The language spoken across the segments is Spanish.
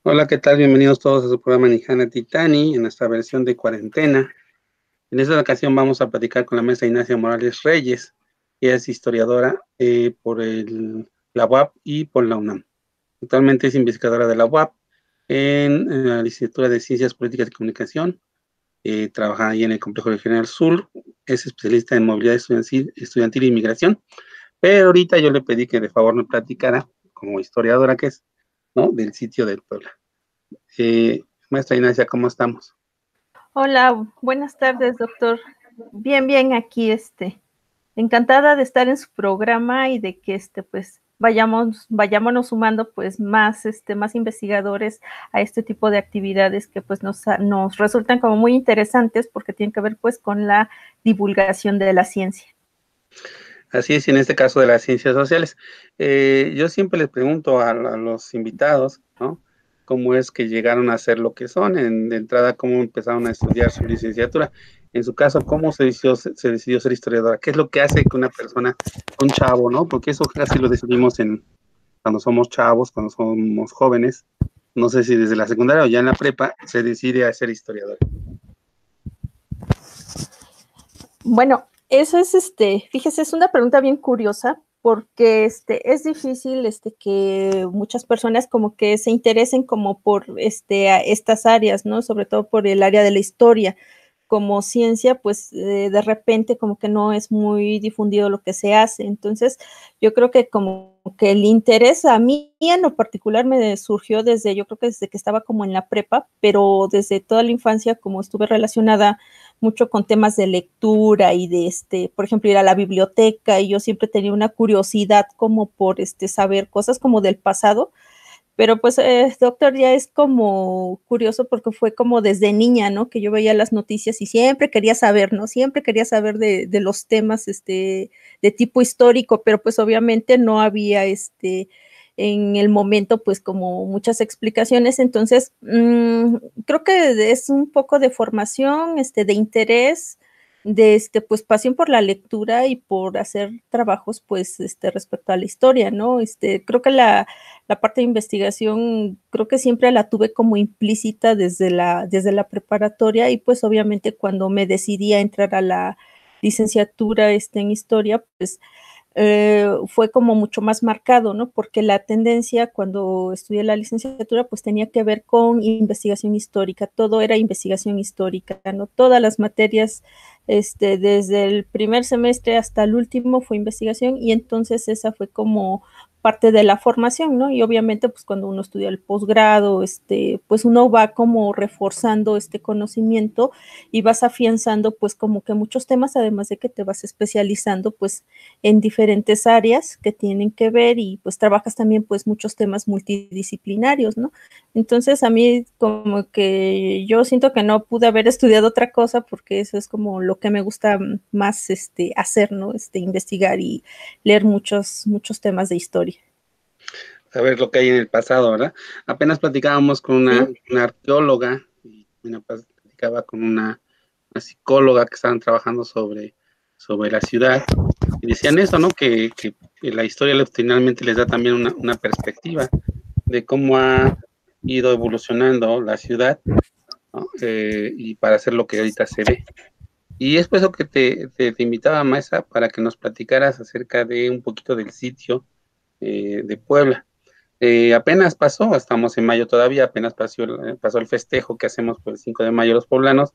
Hola, ¿qué tal? Bienvenidos todos a su programa Nihana Titani en nuestra versión de cuarentena. En esta ocasión vamos a platicar con la maestra Ignacia Morales Reyes, que es historiadora por la UAP y por la UNAM. Actualmente es investigadora de la UAP en la licenciatura de Ciencias Políticas y Comunicación. Trabaja ahí en el Complejo Regional Sur. Es especialista en movilidad estudiantil y migración. Pero ahorita yo le pedí que de favor me platicara, como historiadora que es, ¿no?, del sitio del Puebla. Maestra Ignacia, ¿cómo estamos? Hola, buenas tardes, doctor. Bien, aquí, encantada de estar en su programa y de que, pues, vayámonos sumando, pues, más investigadores a este tipo de actividades que, pues, nos resultan como muy interesantes porque tienen que ver, pues, con la divulgación de la ciencia. Así es, y en este caso de las ciencias sociales. Yo siempre les pregunto a los invitados, ¿no?, cómo es que llegaron a ser lo que son, de entrada, cómo empezaron a estudiar su licenciatura. En su caso, ¿cómo se decidió ser historiadora? ¿Qué es lo que hace que una persona, un chavo, ¿no? Porque eso casi lo decidimos cuando somos chavos, cuando somos jóvenes, no sé si desde la secundaria o ya en la prepa, se decide a ser historiador. Bueno, eso es, fíjese, es una pregunta bien curiosa porque es difícil que muchas personas como que se interesen como por a estas áreas, ¿no? Sobre todo por el área de la historia. Como ciencia, pues de repente como que no es muy difundido lo que se hace. Entonces, yo creo que como que el interés a mí en lo particular me surgió yo creo que desde que estaba como en la prepa, pero desde toda la infancia como estuve relacionada mucho con temas de lectura y de por ejemplo, ir a la biblioteca, y yo siempre tenía una curiosidad como por saber cosas como del pasado. Pero pues, doctor, ya es como curioso porque fue como desde niña, ¿no? Que yo veía las noticias y siempre quería saber, ¿no? Siempre quería saber de los temas de tipo histórico, pero pues obviamente no había en el momento pues como muchas explicaciones. Entonces, creo que es un poco de formación, de interés, pues pasión por la lectura y por hacer trabajos pues respecto a la historia, ¿no? Creo que la parte de investigación creo que siempre la tuve como implícita desde la preparatoria, y pues obviamente cuando me decidí a entrar a la licenciatura en historia, pues fue como mucho más marcado, ¿no? Porque la tendencia cuando estudié la licenciatura pues tenía que ver con investigación histórica, todo era investigación histórica, ¿no? Todas las materias, desde el primer semestre hasta el último fue investigación, y entonces esa fue como parte de la formación, ¿no? Y obviamente pues cuando uno estudia el posgrado, pues uno va como reforzando este conocimiento y vas afianzando pues como que muchos temas, además de que te vas especializando pues en diferentes áreas que tienen que ver, y pues trabajas también pues muchos temas multidisciplinarios, ¿no? Entonces a mí como que yo siento que no pude haber estudiado otra cosa porque eso es como lo que me gusta más hacer, ¿no? Investigar y leer muchos temas de historia. Saber lo que hay en el pasado, ¿verdad? Apenas platicábamos con Sí. una arqueóloga y platicaba con una psicóloga que estaban trabajando sobre la ciudad, y decían eso, ¿no? Que la historia finalmente les da también una perspectiva de cómo ha ido evolucionando la ciudad, ¿no? Y para hacer lo que ahorita se ve. Y es por eso que te invitaba, maestra, para que nos platicaras acerca de un poquito del sitio de Puebla. Apenas pasó, estamos en mayo todavía, apenas pasó el festejo que hacemos por el 5 de mayo los poblanos,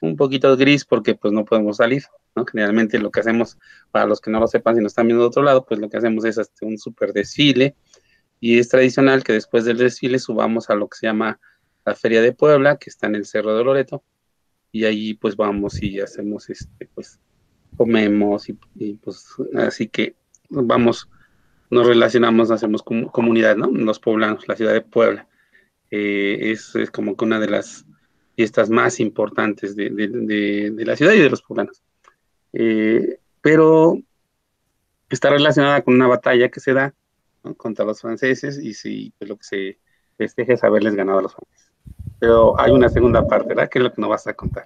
un poquito gris porque pues no podemos salir, ¿no? Generalmente lo que hacemos, para los que no lo sepan, si nos están viendo de otro lado, pues lo que hacemos es un super desfile, y es tradicional que después del desfile subamos a lo que se llama la Feria de Puebla, que está en el Cerro de Loreto, y ahí pues vamos y hacemos, pues comemos, y pues así que vamos, nos relacionamos, hacemos comunidad, ¿no? Los poblanos, la ciudad de Puebla. Es como que una de las fiestas más importantes de la ciudad y de los poblanos. Pero está relacionada con una batalla que se da, ¿no?, contra los franceses, y sí, pues lo que se festeja es haberles ganado a los franceses. Pero hay una segunda parte, ¿verdad? ¿Qué es lo que nos vas a contar?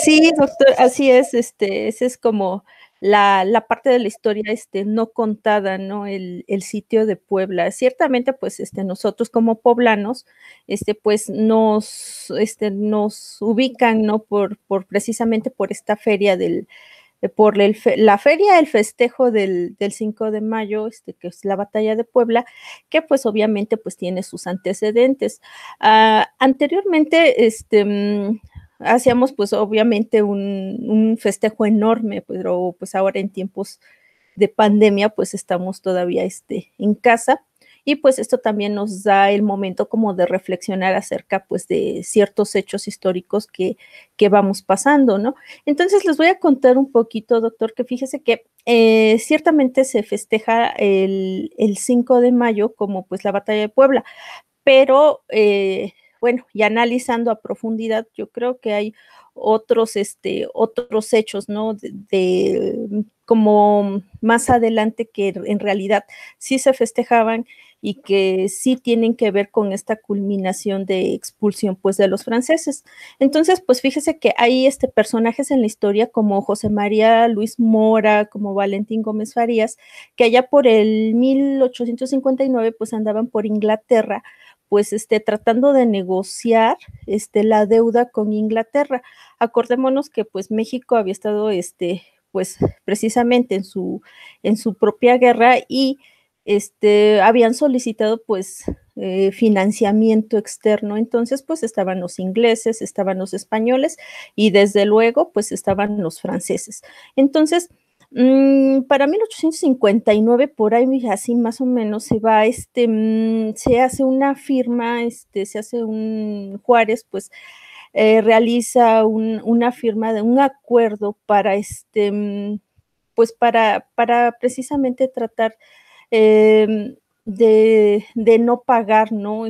Sí, doctor, así es, ese es como la parte de la historia no contada, ¿no? El sitio de Puebla. Ciertamente, pues nosotros como poblanos, pues nos ubican, ¿no? Por precisamente por esta feria la feria, el festejo del 5 de mayo, que es la batalla de Puebla, que pues obviamente pues tiene sus antecedentes. Anteriormente, hacíamos pues obviamente un festejo enorme, pero pues ahora en tiempos de pandemia pues estamos todavía en casa y pues esto también nos da el momento como de reflexionar acerca pues de ciertos hechos históricos que vamos pasando, ¿no? Entonces les voy a contar un poquito, doctor, que fíjese que ciertamente se festeja el 5 de mayo como pues la batalla de Puebla, pero bueno, y analizando a profundidad, yo creo que hay otros hechos, ¿no? Como más adelante que en realidad sí se festejaban y que sí tienen que ver con esta culminación de expulsión, pues, de los franceses. Entonces, pues, fíjese que hay personajes en la historia como José María Luis Mora, como Valentín Gómez Farías, que allá por el 1859, pues, andaban por Inglaterra, pues tratando de negociar la deuda con Inglaterra. Acordémonos que pues México había estado pues precisamente en su propia guerra y habían solicitado pues financiamiento externo, entonces pues estaban los ingleses, estaban los españoles y desde luego pues estaban los franceses. Entonces, para 1859, por ahí así más o menos, se va, se hace una firma, se hace un Juárez, pues realiza una firma de un acuerdo para, pues para precisamente tratar de no pagar, ¿no?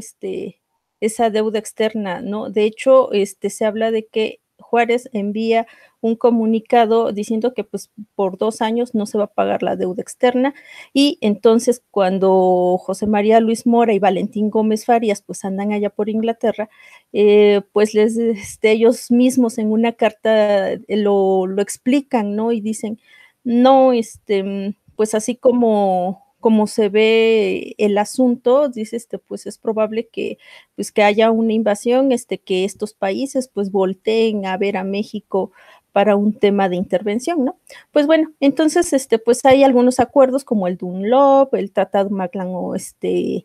Esa deuda externa, ¿no? De hecho, se habla de que Juárez envía un comunicado diciendo que pues por 2 años no se va a pagar la deuda externa y entonces cuando José María Luis Mora y Valentín Gómez Farías pues andan allá por Inglaterra, pues ellos mismos en una carta lo explican, ¿no? Y dicen, no, pues así como se ve el asunto, dice, pues es probable pues que haya una invasión, que estos países pues volteen a ver a México para un tema de intervención, ¿no? Pues bueno, entonces, pues hay algunos acuerdos como el Dunlop, el Tratado Maclán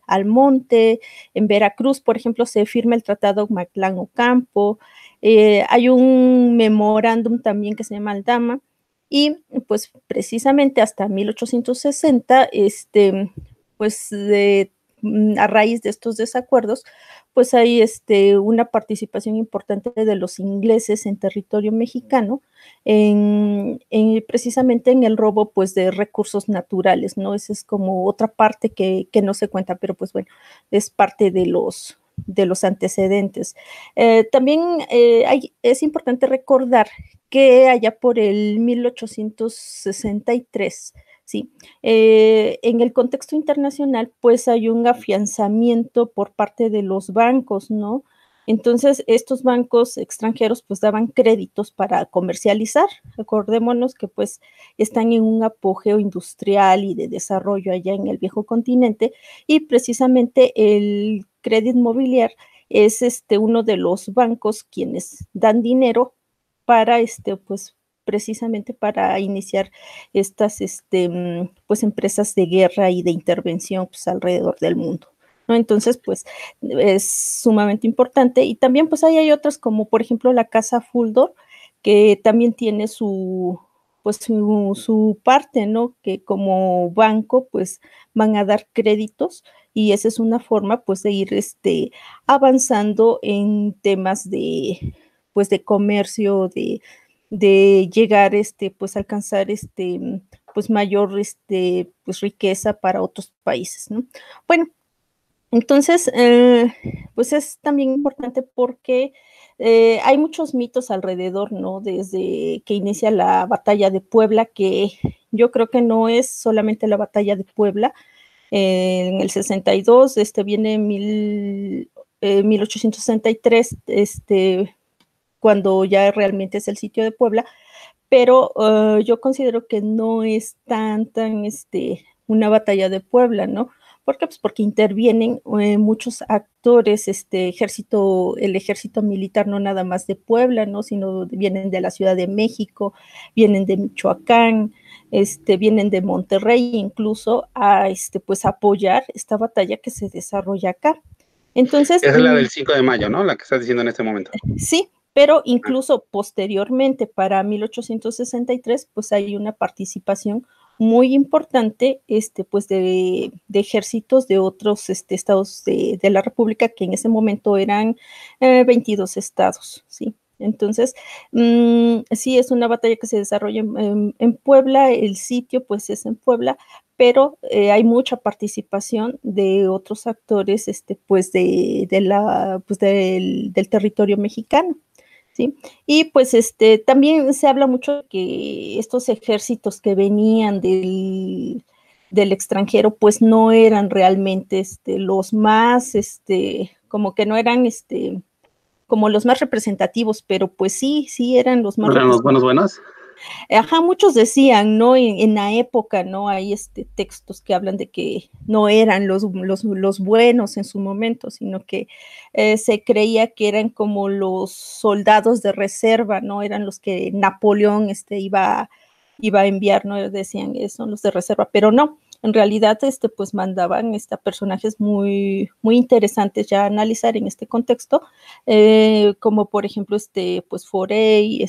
Almonte, en Veracruz, por ejemplo, se firma el Tratado Maclán Ocampo, hay un memorándum también que se llama Aldama, y pues precisamente hasta 1860, pues a raíz de estos desacuerdos, pues hay una participación importante de los ingleses en territorio mexicano, precisamente en el robo pues de recursos naturales, ¿no? Esa es como otra parte que no se cuenta, pero pues bueno, es parte de los antecedentes. También es importante recordar que allá por el 1863, ¿sí? En el contexto internacional, pues hay un afianzamiento por parte de los bancos, ¿no? Entonces, estos bancos extranjeros pues daban créditos para comercializar. Acordémonos que pues están en un apogeo industrial y de desarrollo allá en el viejo continente y precisamente el crédito inmobiliario es uno de los bancos quienes dan dinero para pues precisamente para iniciar estas pues empresas de guerra y de intervención pues alrededor del mundo, ¿no? Entonces pues es sumamente importante y también pues hay otras como por ejemplo la Casa Fuldor que también tiene pues su parte, ¿no? Que como banco pues van a dar créditos y esa es una forma pues de ir avanzando en temas pues de comercio, de llegar pues alcanzar pues mayor pues riqueza para otros países, ¿no? Bueno, entonces pues es también importante porque hay muchos mitos alrededor, ¿no? Desde que inicia la batalla de Puebla, que yo creo que no es solamente la batalla de Puebla. En el 62, viene 1863, cuando ya realmente es el sitio de Puebla, pero yo considero que no es tan, una batalla de Puebla, ¿no? ¿Por qué? Pues porque intervienen muchos actores, el ejército militar no nada más de Puebla, ¿no? Sino vienen de la Ciudad de México, vienen de Michoacán, vienen de Monterrey incluso a, pues apoyar esta batalla que se desarrolla acá. Entonces, esa es la del 5 de mayo, ¿no? La que estás diciendo en este momento. sí, pero incluso posteriormente, para 1863, pues hay una participación muy importante, pues de ejércitos de otros estados de la República, que en ese momento eran 22 estados, ¿sí? Entonces, sí, es una batalla que se desarrolla en Puebla, el sitio pues es en Puebla, pero hay mucha participación de otros actores, pues pues del territorio mexicano. ¿Sí? Y pues también se habla mucho de que estos ejércitos que venían del extranjero, pues no eran realmente los más, como que no eran como los más representativos, pero pues sí, sí eran los más ¿No eran los buenos? Ajá, muchos decían, ¿no? En la época, ¿no? Hay textos que hablan de que no eran los buenos en su momento, sino que se creía que eran como los soldados de reserva, ¿no? Eran los que Napoleón iba a enviar, ¿no? Decían, son los de reserva, pero no. En realidad, pues mandaban personajes muy, muy interesantes ya a analizar en este contexto, como por ejemplo, pues Forey,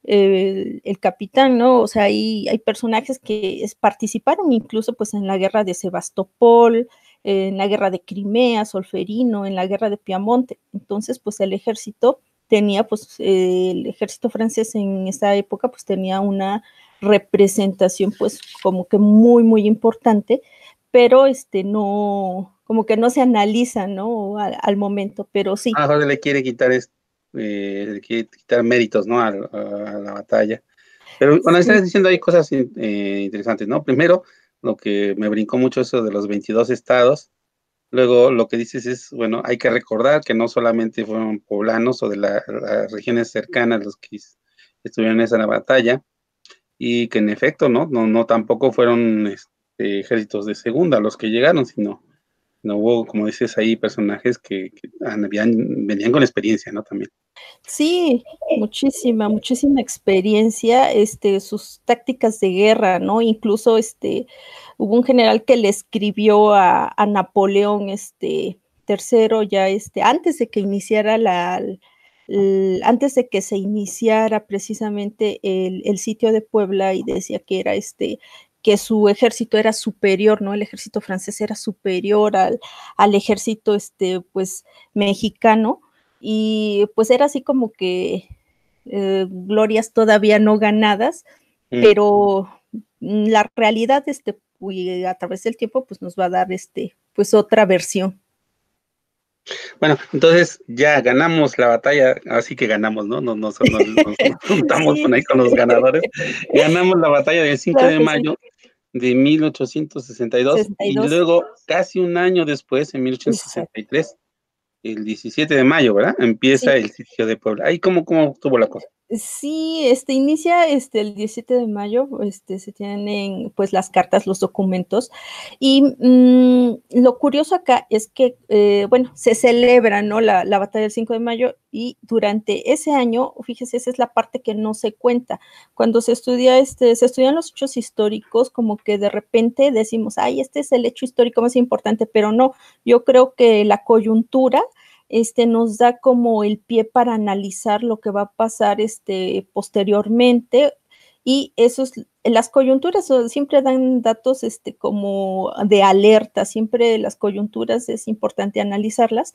el capitán, ¿no? O sea, hay personajes que participaron incluso pues en la guerra de Sebastopol, en la guerra de Crimea, Solferino, en la guerra de Piamonte. Entonces, pues el ejército tenía, pues el ejército francés en esa época pues tenía una representación pues como que muy, muy importante, pero no, como que no se analiza, ¿no? Al momento, pero sí. Jorge le quiere quitar, le quiere quitar méritos, ¿no? A la batalla. Pero cuando Sí. estás diciendo hay cosas interesantes, ¿no? Primero, lo que me brincó mucho eso de los 22 estados. Luego, lo que dices es, bueno, hay que recordar que no solamente fueron poblanos o de las regiones cercanas los que estuvieron en esa batalla, y que en efecto, no tampoco fueron ejércitos de segunda los que llegaron, sino no hubo, como dices ahí, personajes que venían con experiencia, ¿no? También. Sí, muchísima, muchísima experiencia, sus tácticas de guerra, ¿no? Incluso, hubo un general que le escribió a Napoleón, tercero, ya, antes de que iniciara antes de que se iniciara precisamente el sitio de Puebla, y decía que era, que su ejército era superior, ¿no? El ejército francés era superior al ejército, pues, mexicano, y pues era así como que glorias todavía no ganadas, pero la realidad, a través del tiempo, pues nos va a dar, pues otra versión. Bueno, entonces ya ganamos la batalla, así que ganamos, ¿no? Nos juntamos Sí. ahí con los ganadores. Ganamos la batalla del 5 Claro de que sí. mayo de 1862 y 62. luego casi un año después, en Exacto. 1863, el 17 de mayo, ¿verdad? Empieza Sí. el sitio de Puebla. Ahí cómo estuvo la cosa. Sí, inicia el 17 de mayo, se tienen pues las cartas, los documentos, y lo curioso acá es que, bueno, se celebra, ¿no? La batalla del 5 de mayo, y durante ese año, fíjese, esa es la parte que no se cuenta. Cuando se estudian los hechos históricos, como que de repente decimos, ay, este es el hecho histórico más importante, pero no, yo creo que la coyuntura nos da como el pie para analizar lo que va a pasar posteriormente, y las coyunturas siempre dan datos como de alerta, siempre las coyunturas es importante analizarlas,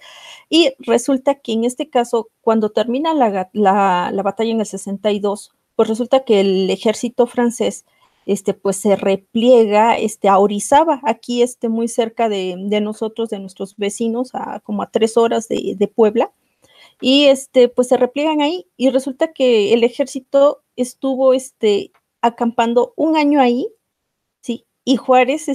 y resulta que en este caso, cuando termina la batalla en el 62, pues resulta que el ejército francés pues se repliega a Orizaba, aquí muy cerca de nosotros, de nuestros vecinos, como a 3 horas de Puebla, y pues se repliegan ahí, y resulta que el ejército estuvo acampando un año ahí, ¿sí? Y Juárez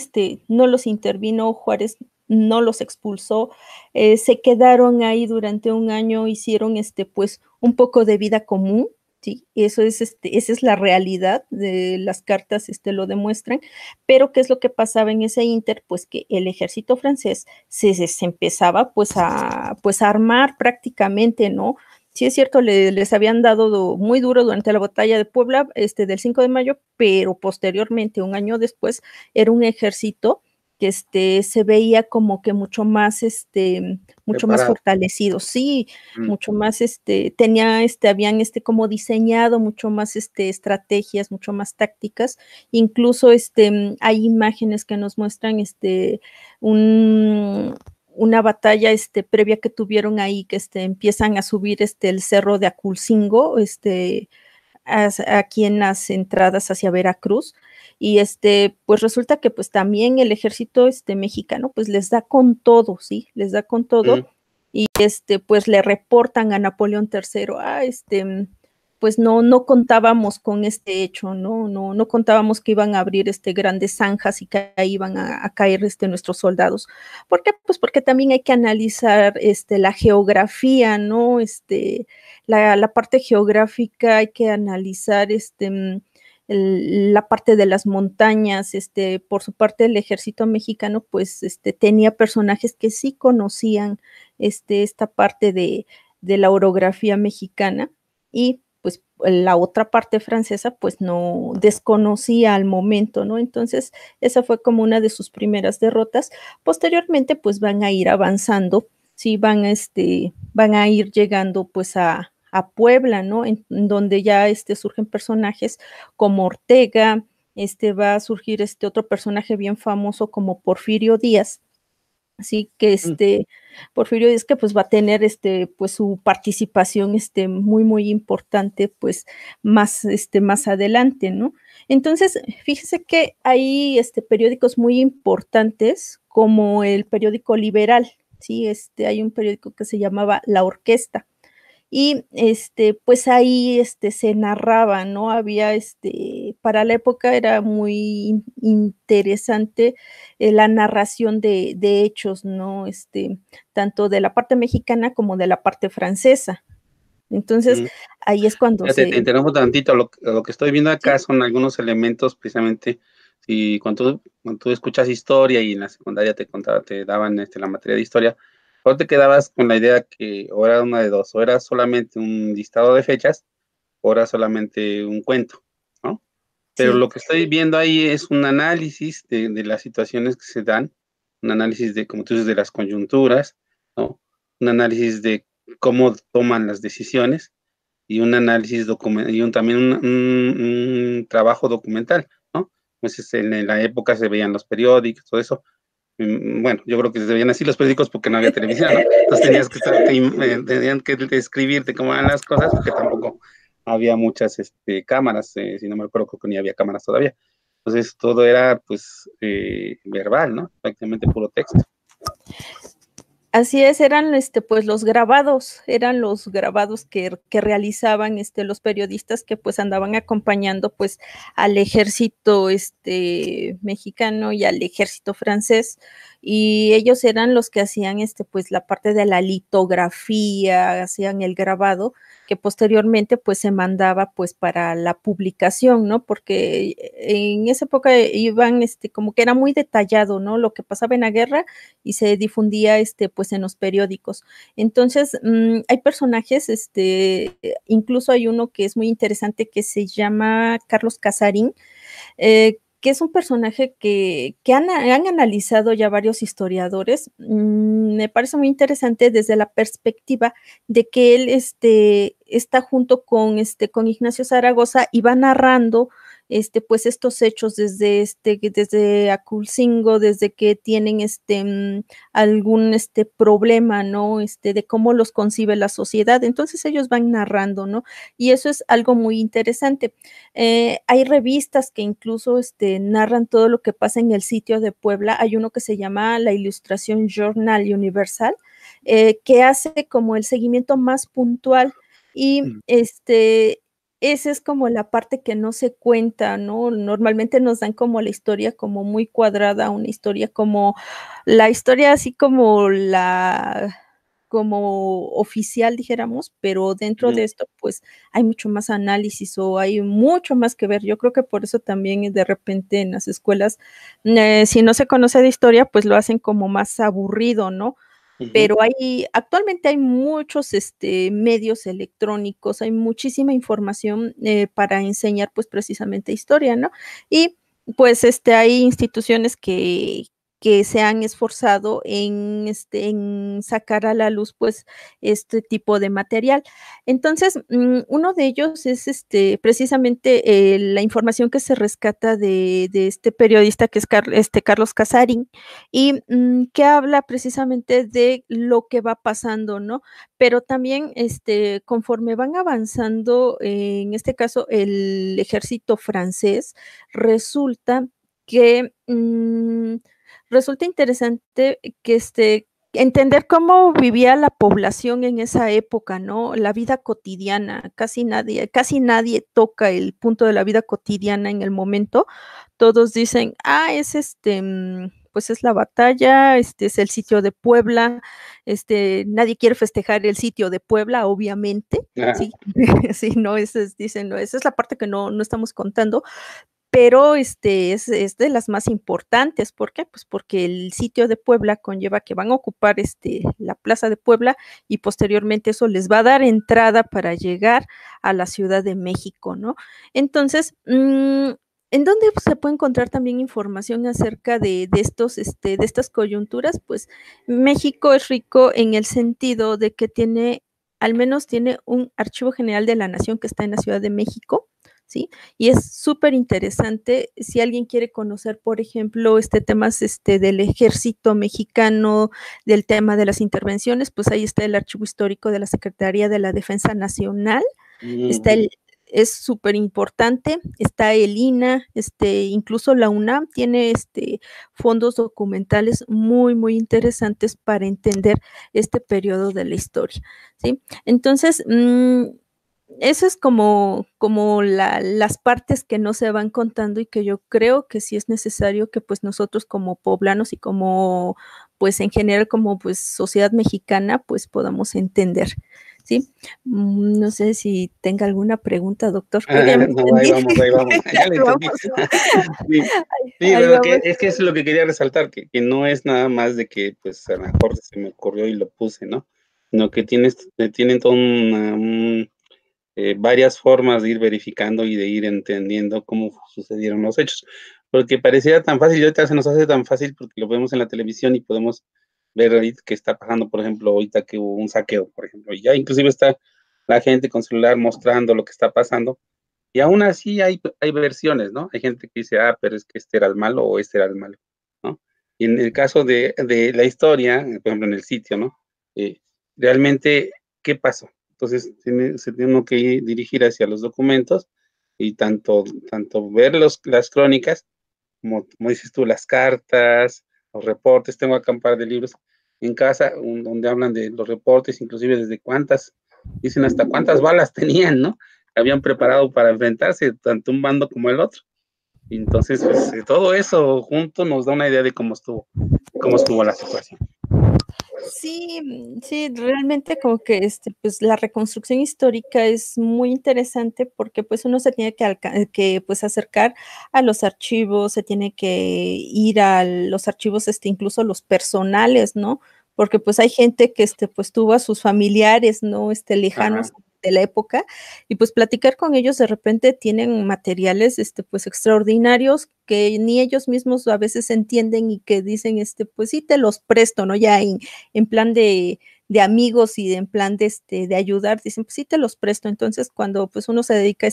no los intervino, Juárez no los expulsó, se quedaron ahí durante un año, hicieron pues un poco de vida común, Sí, eso es, esa es la realidad, de las cartas lo demuestran, pero ¿qué es lo que pasaba en ese inter? Pues que el ejército francés se empezaba pues a armar prácticamente, ¿no? Sí es cierto, les habían dado muy duro durante la batalla de Puebla, del 5 de mayo, pero posteriormente, un año después, era un ejército que se veía como que mucho más Preparado. fortalecido, sí, mucho más, habían como diseñado mucho más estrategias, mucho más tácticas, incluso hay imágenes que nos muestran un, una batalla previa que tuvieron ahí, que empiezan a subir el cerro de Aculcingo, aquí en las entradas hacia Veracruz, y pues resulta que pues también el ejército mexicano pues les da con todo, ¿sí? Les da con todo, y pues le reportan a Napoleón III, pues no contábamos con este hecho, no contábamos que iban a abrir grandes zanjas y que ahí iban a caer nuestros soldados. ¿Por qué? Pues porque también hay que analizar la geografía, ¿no? La parte geográfica, hay que analizar la parte de las montañas. Por su parte, el ejército mexicano pues tenía personajes que sí conocían esta parte de la orografía mexicana, y pues la otra parte francesa pues no desconocía al momento, ¿no? Entonces esa fue como una de sus primeras derrotas. Posteriormente pues van a ir avanzando, sí, van a ir llegando pues a Puebla, ¿no? En donde ya surgen personajes como Ortega, va a surgir otro personaje bien famoso como Porfirio Díaz. Así que Porfirio Díaz, que pues va a tener pues su participación muy muy importante pues más adelante, ¿no? Entonces, fíjese que hay periódicos muy importantes como el periódico Liberal, sí, hay un periódico que se llamaba La Orquesta, y pues ahí se narraba, ¿no? Había para la época era muy interesante la narración de hechos, ¿no? Tanto de la parte mexicana como de la parte francesa. Entonces, ahí es cuando Fíjate, te interrumpo tantito, lo que estoy viendo acá Sí. son algunos elementos precisamente, si cuando tú escuchas historia y en la secundaria te daban la materia de historia, o te quedabas con la idea que o era una de dos, o era solamente un listado de fechas, o era solamente un cuento, ¿no? Pero Sí. lo que estoy viendo ahí es un análisis de las situaciones que se dan, un análisis de, como tú dices, de las coyunturas, ¿no? Un análisis de cómo toman las decisiones y un análisis y también un trabajo documental, ¿no? Entonces, en la época se veían los periódicos, todo eso. Bueno, yo creo que se veían así los periódicos porque no había televisión, ¿no? Entonces tenían que describirte cómo eran las cosas, porque tampoco había muchas cámaras, si no me acuerdo, creo que ni había cámaras todavía. Entonces, todo era, pues, verbal, ¿no? Prácticamente puro texto. Así es, eran pues eran los grabados que realizaban los periodistas que pues andaban acompañando pues al ejército mexicano y al ejército francés, y ellos eran los que hacían pues la parte de la litografía, hacían el grabado que posteriormente pues se mandaba pues para la publicación, ¿no? Porque en esa época iban como que era muy detallado, ¿no? Lo que pasaba en la guerra y se difundía pues en los periódicos. Entonces, hay personajes, incluso hay uno que es muy interesante que se llama Carlos Casarín, que es un personaje que han analizado ya varios historiadores. Me parece muy interesante desde la perspectiva de que él está junto con Ignacio Zaragoza y va narrando pues estos hechos desde Aculcingo, desde que tienen algún problema, ¿no? De cómo los concibe la sociedad. Entonces ellos van narrando, ¿no? Y eso es algo muy interesante. Hay revistas que incluso narran todo lo que pasa en el sitio de Puebla. Hay uno que se llama La Ilustración Journal Universal, que hace como el seguimiento más puntual, y esa es como la parte que no se cuenta, ¿no? Normalmente nos dan como la historia como muy cuadrada, una historia como la historia así como como oficial, dijéramos, pero dentro de esto, pues hay mucho más análisis o hay mucho más que ver. Yo creo que por eso también de repente en las escuelas, si no se conoce de historia, pues lo hacen como más aburrido, ¿no? Pero actualmente hay muchos medios electrónicos, hay muchísima información para enseñar pues precisamente historia, ¿no? Y pues hay instituciones que se han esforzado en sacar a la luz pues este tipo de material. Entonces, uno de ellos es precisamente la información que se rescata de este periodista que es Carlos Casarín y que habla precisamente de lo que va pasando, ¿no? Pero también conforme van avanzando, en este caso el ejército francés, resulta que resulta interesante que entender cómo vivía la población en esa época, ¿no? La vida cotidiana, casi nadie toca el punto de la vida cotidiana en el momento. Todos dicen, es pues es la batalla, es el sitio de Puebla, nadie quiere festejar el sitio de Puebla, obviamente, sí, sí, no, dicen, no, esa es la parte que no estamos contando, pero es de las más importantes. ¿Por qué? Pues porque el sitio de Puebla conlleva que van a ocupar la plaza de Puebla y posteriormente eso les va a dar entrada para llegar a la Ciudad de México, ¿no? Entonces, ¿en dónde se puede encontrar también información acerca de estas coyunturas? Pues México es rico en el sentido de que al menos tiene un archivo general de la nación que está en la Ciudad de México, ¿sí? Y es súper interesante si alguien quiere conocer, por ejemplo, temas del ejército mexicano, del tema de las intervenciones, pues ahí está el archivo histórico de la Secretaría de la Defensa Nacional, es súper importante, está el INA, incluso la UNAM tiene fondos documentales muy, muy interesantes para entender este periodo de la historia, ¿sí? Entonces, eso es como las partes que no se van contando y que yo creo que sí es necesario que pues nosotros como poblanos y como pues en general como pues sociedad mexicana pues podamos entender, ¿sí? No sé si tenga alguna pregunta, doctor. Creo que ya me No, ahí vamos, ya le entendí. Sí, pero es que eso es lo que quería resaltar, que no es nada más de que pues a lo mejor se me ocurrió y lo puse, ¿no? Sino que tienen toda varias formas de ir verificando y de ir entendiendo cómo sucedieron los hechos. Porque parecía tan fácil, y ahorita se nos hace tan fácil porque lo vemos en la televisión y podemos ver ahorita que está pasando, por ejemplo, ahorita que hubo un saqueo, por ejemplo, y ya inclusive está la gente con celular mostrando lo que está pasando, y aún así hay versiones, ¿no? Hay gente que dice, pero es que este era el malo o este era el malo, ¿no? Y en el caso de la historia, por ejemplo, en el sitio, ¿no? Realmente, ¿qué pasó? Entonces, se tiene uno que dirigir hacia los documentos y tanto ver las crónicas, como dices tú, las cartas, los reportes. Tengo acá un par de libros en casa donde hablan de los reportes, inclusive dicen hasta cuántas balas tenían, ¿no? Habían preparado para enfrentarse tanto un bando como el otro. Entonces, pues, todo eso junto nos da una idea de cómo estuvo la situación. Sí, sí, realmente como que pues la reconstrucción histórica es muy interesante porque pues uno se tiene que pues acercar a los archivos, se tiene que ir a los archivos, incluso los personales, ¿no? Porque pues hay gente que pues tuvo a sus familiares, ¿no? Lejanos de la época, y pues platicar con ellos de repente tienen materiales pues extraordinarios que ni ellos mismos a veces entienden y que dicen pues sí te los presto, ¿no? Ya en plan de amigos y en plan de ayudar, dicen, pues sí te los presto. Entonces, cuando pues uno se dedica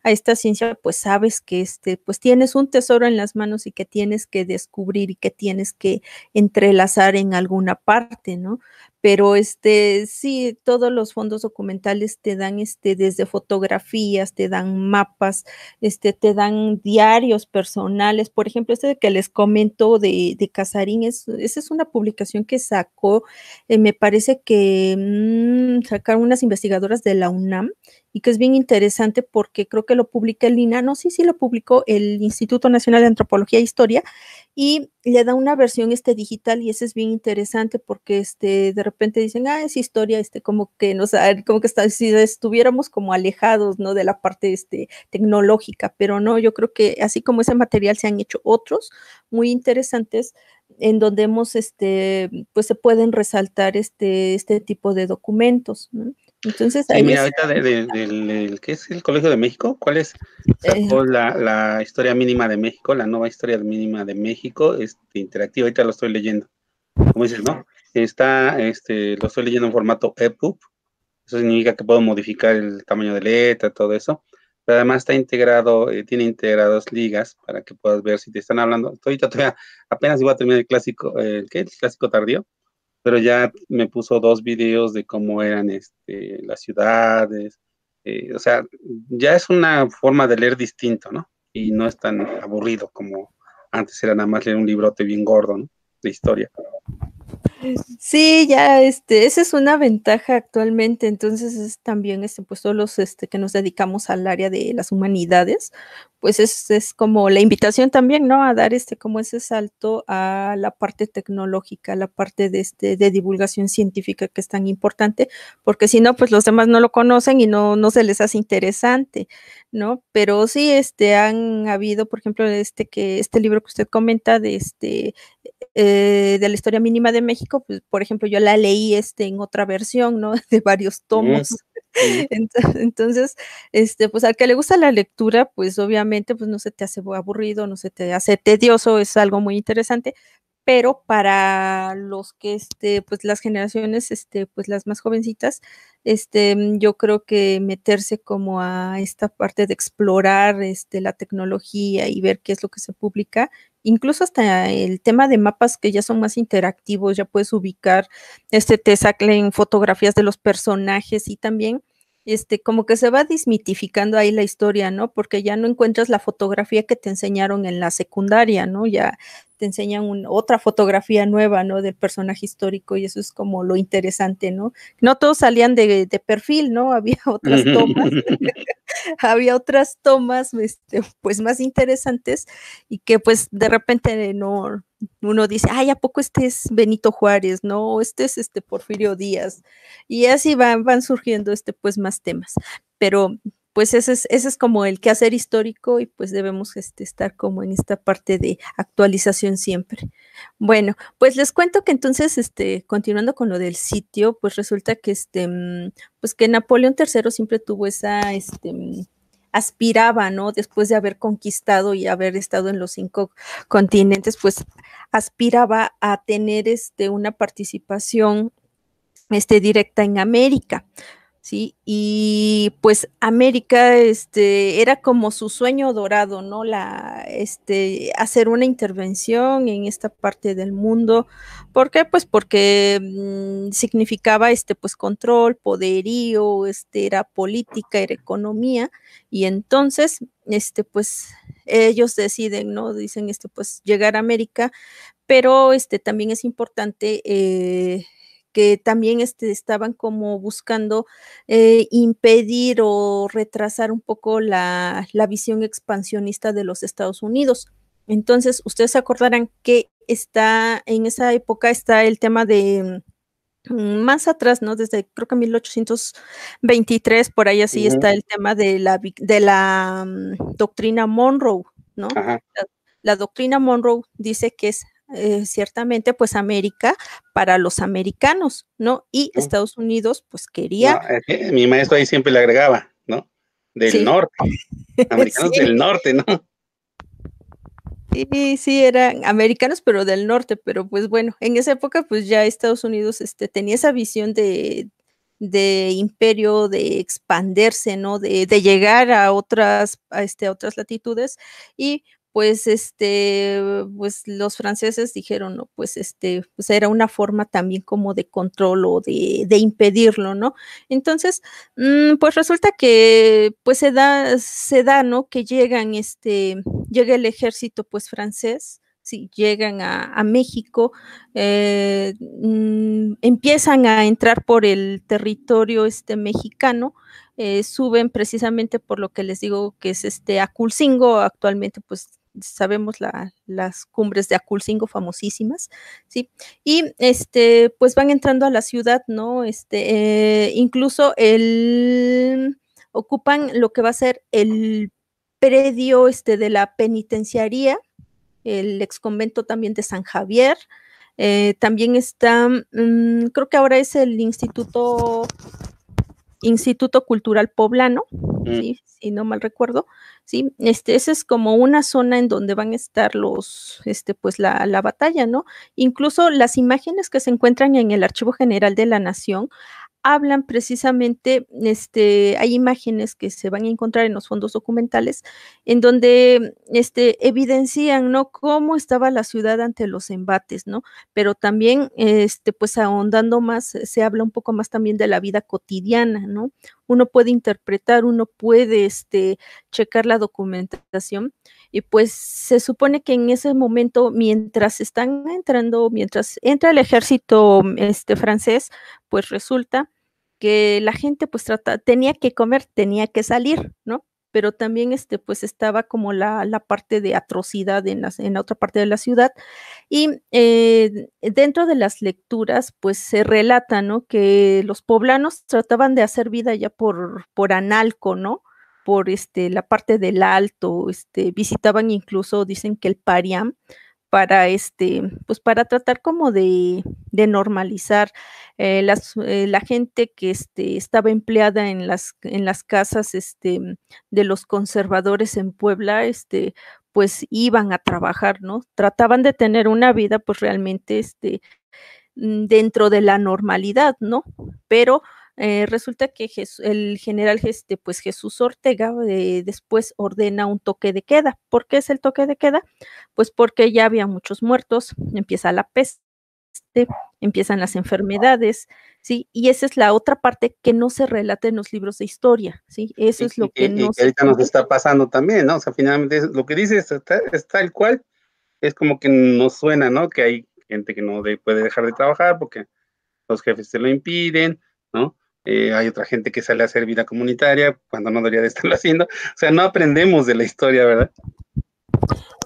a esta ciencia, pues sabes que pues tienes un tesoro en las manos y que tienes que descubrir y que tienes que entrelazar en alguna parte, ¿no? Pero sí, todos los fondos documentales te dan desde fotografías, te dan mapas, te dan diarios personales. Por ejemplo, que les comento de Casarín, esa es una publicación que sacó, me parece que sacaron unas investigadoras de la UNAM y que es bien interesante porque creo que lo publica el INA, no sé si lo publicó el Instituto Nacional de Antropología e Historia, y le da una versión digital, y ese es bien interesante porque de repente dicen, es historia, como que como que si estuviéramos como alejados, ¿no? De la parte tecnológica, pero no, yo creo que así como ese material se han hecho otros muy interesantes en donde pues se pueden resaltar este tipo de documentos, ¿no? Entonces, Sí, ahí mira, es, ahorita ¿qué es el Colegio de México? ¿Cuál es? eh, Sacó la historia mínima de México, la nueva historia mínima de México, interactiva, ahorita lo estoy leyendo. Como dices, ¿no? Lo estoy leyendo en formato EPUB, eso significa que puedo modificar el tamaño de letra, todo eso, pero además está integrado, tiene integrados ligas para que puedas ver si te están hablando. Ahorita todavía apenas iba a terminar el clásico, ¿qué? El clásico tardío, pero ya me puso 2 videos de cómo eran las ciudades, o sea, ya es una forma de leer distinto, ¿no? Y no es tan aburrido como antes era nada más leer un librote bien gordo, ¿no? De historia. sí, ya, esa es una ventaja actualmente, entonces es también, pues todos los, que nos dedicamos al área de las humanidades, pues es como la invitación también, ¿no? A dar como ese salto a la parte tecnológica, la parte de divulgación científica que es tan importante, porque si no, pues los demás no lo conocen y no se les hace interesante, ¿no? Pero sí, han habido, por ejemplo, este libro que usted comenta de la historia mínima de México, pues, por ejemplo, yo la leí en otra versión, ¿no? De varios tomos. Entonces, pues al que le gusta la lectura, pues obviamente, pues no se te hace aburrido, no se te hace tedioso, es algo muy interesante, pero para los que, pues las generaciones, pues las más jovencitas, yo creo que meterse como a esta parte de explorar, la tecnología y ver qué es lo que se publica, incluso hasta el tema de mapas que ya son más interactivos, ya puedes ubicar, te salen fotografías de los personajes y también como que se va desmitificando ahí la historia, ¿no? Porque ya no encuentras la fotografía que te enseñaron en la secundaria, ¿no? Ya te enseñan otra fotografía nueva, ¿no? Del personaje histórico, y eso es como lo interesante, ¿no? No todos salían de perfil, ¿no? Había otras tomas, había otras tomas, pues más interesantes, y que pues de repente no, uno dice, ay, ¿a poco este es Benito Juárez? No, este es Porfirio Díaz, y así van surgiendo pues más temas, pero pues ese es como el quehacer histórico, y pues debemos estar como en esta parte de actualización siempre. Bueno, pues les cuento que entonces, continuando con lo del sitio, pues resulta que pues que Napoleón III siempre tuvo esa, aspiraba, ¿no? Después de haber conquistado y haber estado en los 5 continentes, pues aspiraba a tener una participación directa en América. ¿Sí? Y pues América era como su sueño dorado, ¿no? Hacer una intervención en esta parte del mundo. ¿Por qué? Pues porque significaba pues control, poderío, era política, era economía, y entonces pues ellos deciden, ¿no? Dicen pues llegar a América, pero también es importante que también estaban como buscando impedir o retrasar un poco la visión expansionista de los Estados Unidos. Entonces, ustedes se acordarán que en esa época está el tema de más atrás, ¿no? Desde creo que 1823, por ahí así está el tema de la doctrina Monroe, ¿no? La doctrina Monroe dice que es ciertamente pues América para los americanos, ¿no? Y Estados Unidos pues quería... No, mi maestro ahí siempre le agregaba, ¿no? Del Sí. norte, americanos Sí. del norte, ¿no? Sí, sí, eran americanos, pero del norte, pero pues bueno, en esa época pues ya Estados Unidos tenía esa visión de imperio, de expandirse, ¿no? De llegar a otras latitudes, y pues pues los franceses dijeron, no, pues pues era una forma también como de control o de impedirlo, ¿no? Entonces, pues resulta que pues se da, ¿no? Que llega el ejército pues francés, sí, llegan a México, empiezan a entrar por el territorio mexicano, suben precisamente por lo que les digo que es Aculcingo, actualmente pues sabemos las cumbres de Aculcingo famosísimas, ¿sí? Y pues van entrando a la ciudad, ¿no? Incluso ocupan lo que va a ser el predio de la penitenciaría, el ex convento también de San Javier. También está, creo que ahora es el Instituto Cultural Poblano, ¿sí? Si no mal recuerdo, ¿sí? Esa es como una zona en donde van a estar pues la batalla, ¿no? Incluso las imágenes que se encuentran en el Archivo General de la Nación hablan precisamente, hay imágenes que se van a encontrar en los fondos documentales, en donde evidencian, ¿no? Cómo estaba la ciudad ante los embates, ¿no? Pero también, pues ahondando más, se habla un poco más también de la vida cotidiana, ¿no? Uno puede interpretar, uno puede, checar la documentación, y pues se supone que en ese momento, mientras entra el ejército, francés, pues resulta que la gente pues tenía que comer, tenía que salir, ¿no? Pero también pues estaba como la parte de atrocidad en la otra parte de la ciudad. Y dentro de las lecturas, pues se relata, ¿no? Que los poblanos trataban de hacer vida ya por Analco, ¿no? Por la parte del Alto, visitaban incluso, dicen que el Pariam, para pues para tratar como de normalizar la gente que estaba empleada en las casas de los conservadores en Puebla, pues iban a trabajar, ¿no? Trataban de tener una vida pues realmente dentro de la normalidad, ¿no? Pero resulta que el general pues Jesús Ortega después ordena un toque de queda. ¿Por qué es el toque de queda? Pues porque ya había muchos muertos, empieza la peste, empiezan las enfermedades, ¿sí? Y esa es la otra parte que no se relata en los libros de historia, ¿sí? Eso es lo que no que ahorita nos está pasando también, ¿no? O sea, finalmente lo que dices es tal cual, es como que nos suena, ¿no? Que hay gente que no puede dejar de trabajar porque los jefes se lo impiden, ¿no? Hay otra gente que sale a hacer vida comunitaria cuando no debería de estarlo haciendo. O sea, no aprendemos de la historia, ¿verdad?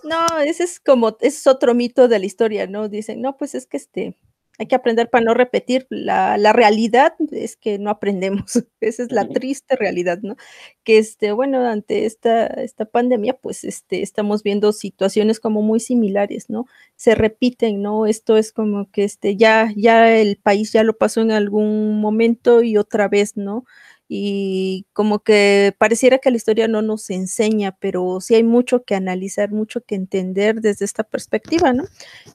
No, ese es otro mito de la historia, ¿no? Dicen, no, pues es que hay que aprender para no repetir. La realidad es que no aprendemos. Esa es la triste realidad, ¿no? Que bueno, ante esta pandemia, pues estamos viendo situaciones como muy similares, ¿no? Se repiten, ¿no? Esto es como que ya el país ya lo pasó en algún momento y otra vez, ¿no? Y como que pareciera que la historia no nos enseña, pero sí hay mucho que analizar, mucho que entender desde esta perspectiva, ¿no?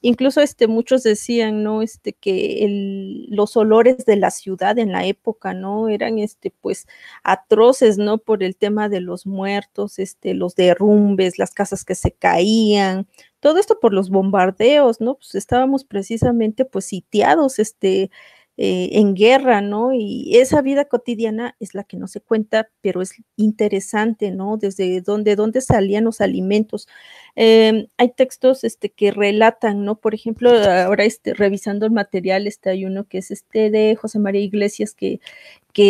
Incluso muchos decían, ¿no? Que los olores de la ciudad en la época, ¿no? Eran pues atroces, ¿no? Por el tema de los muertos, los derrumbes, las casas que se caían, todo esto por los bombardeos, ¿no? Pues estábamos precisamente pues sitiados, en guerra, ¿no? Y esa vida cotidiana es la que no se cuenta, pero es interesante, ¿no? Desde dónde salían los alimentos. Hay textos que relatan, ¿no? Por ejemplo, ahora revisando el material, hay uno que es de José María Iglesias que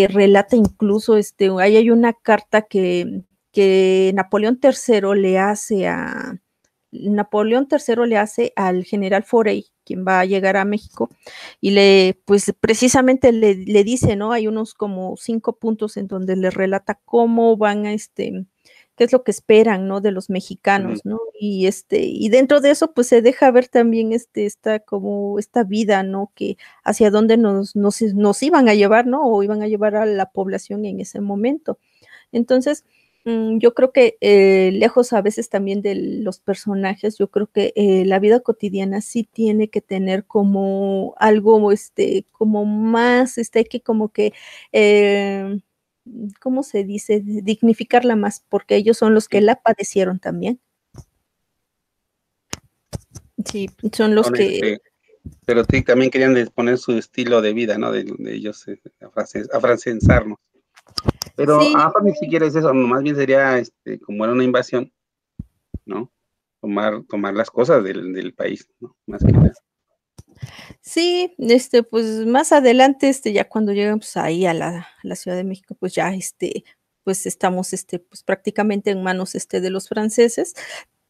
relata incluso, ahí hay una carta que Napoleón III le hace al general Forey, quien va a llegar a México, y pues precisamente le dice, ¿no? Hay unos como 5 puntos en donde le relata cómo van a qué es lo que esperan, ¿no? De los mexicanos, ¿no? Y dentro de eso, pues se deja ver también esta vida, ¿no? Que hacia dónde nos iban a llevar, ¿no? O iban a llevar a la población en ese momento. Entonces, yo creo que lejos a veces también de los personajes, yo creo que la vida cotidiana sí tiene que tener como algo, como más, hay que como que, ¿cómo se dice? Dignificarla más, porque ellos son los que la padecieron también. Sí, son los que... pero sí, también querían poner su estilo de vida, ¿no? De ellos afrancesarnos. Pero sí. ni siquiera es eso, más bien sería como era una invasión, ¿no? Tomar las cosas del país, ¿no? Más que nada. Sí, pues más adelante, ya cuando llegan pues ahí a la Ciudad de México, pues ya, pues estamos, pues prácticamente en manos, de los franceses,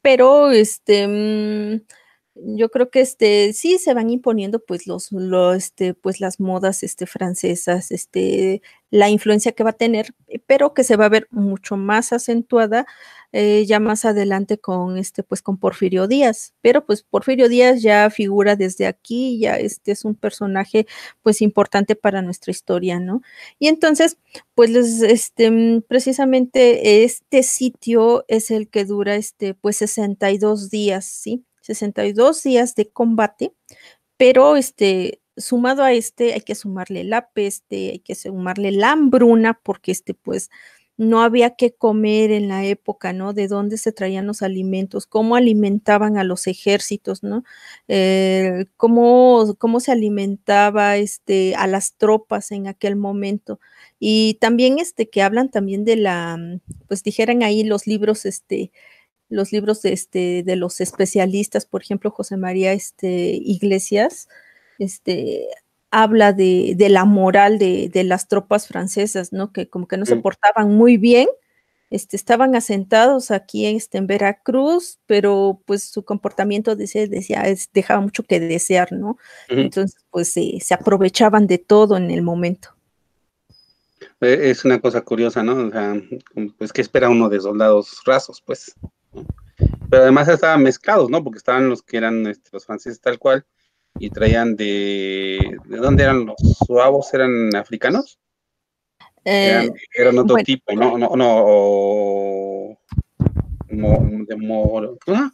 pero, yo creo que, sí se van imponiendo, pues pues las modas, francesas, la influencia que va a tener, pero que se va a ver mucho más acentuada ya más adelante con pues con Porfirio Díaz, pero pues Porfirio Díaz ya figura desde aquí, ya es un personaje pues importante para nuestra historia, ¿no? Y entonces, pues precisamente este sitio es el que dura pues 62 días, ¿sí? 62 días de combate, pero sumado a hay que sumarle la peste, hay que sumarle la hambruna, porque pues no había que comer en la época, ¿no? De dónde se traían los alimentos, cómo alimentaban a los ejércitos, ¿no? Cómo se alimentaba a las tropas en aquel momento. Y también que hablan también de pues dijeran ahí los libros de los especialistas, por ejemplo, José María Iglesias, este, habla de la moral de las tropas francesas, ¿no? Que como que no se portaban muy bien, estaban asentados aquí en Veracruz, pero pues su comportamiento decía, dejaba mucho que desear, ¿no? Entonces, pues se aprovechaban de todo en el momento. Es una cosa curiosa, ¿no? O sea, pues, ¿qué espera uno de soldados rasos, pues? ¿No? Pero además estaban mezclados, ¿no? Porque estaban los que eran los franceses tal cual, y traían ¿de dónde eran los suavos? ¿Eran africanos? Eran otro Bueno, tipo, ¿no? No,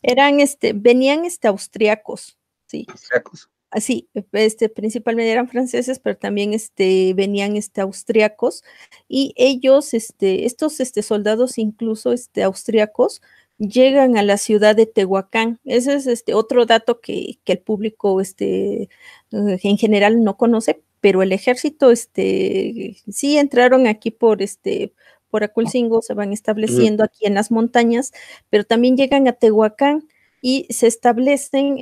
eran venían austriacos, sí. austriacos. Así, principalmente eran franceses, pero también venían austriacos, y ellos, estos soldados, incluso austriacos, llegan a la ciudad de Tehuacán. Ese es otro dato que el público en general no conoce, pero el ejército sí entraron aquí por Aculcingo, se van estableciendo aquí en las montañas, pero también llegan a Tehuacán y se establecen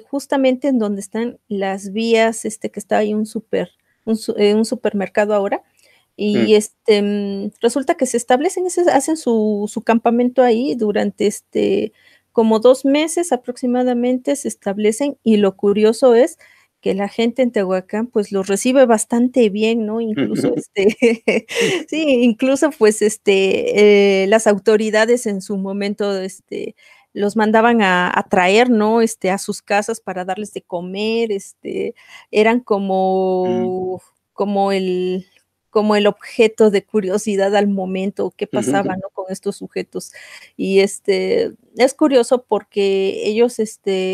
justamente en donde están las vías, que está ahí un supermercado ahora, y resulta que se establecen, hacen su campamento ahí durante como 2 meses aproximadamente, se establecen, y lo curioso es que la gente en Tehuacán pues los recibe bastante bien, ¿no? Incluso sí, incluso pues las autoridades en su momento los mandaban a traer, ¿no? A sus casas para darles de comer, eran como el, como el objeto de curiosidad al momento, qué pasaba, ¿no? Con estos sujetos. Y es curioso porque ellos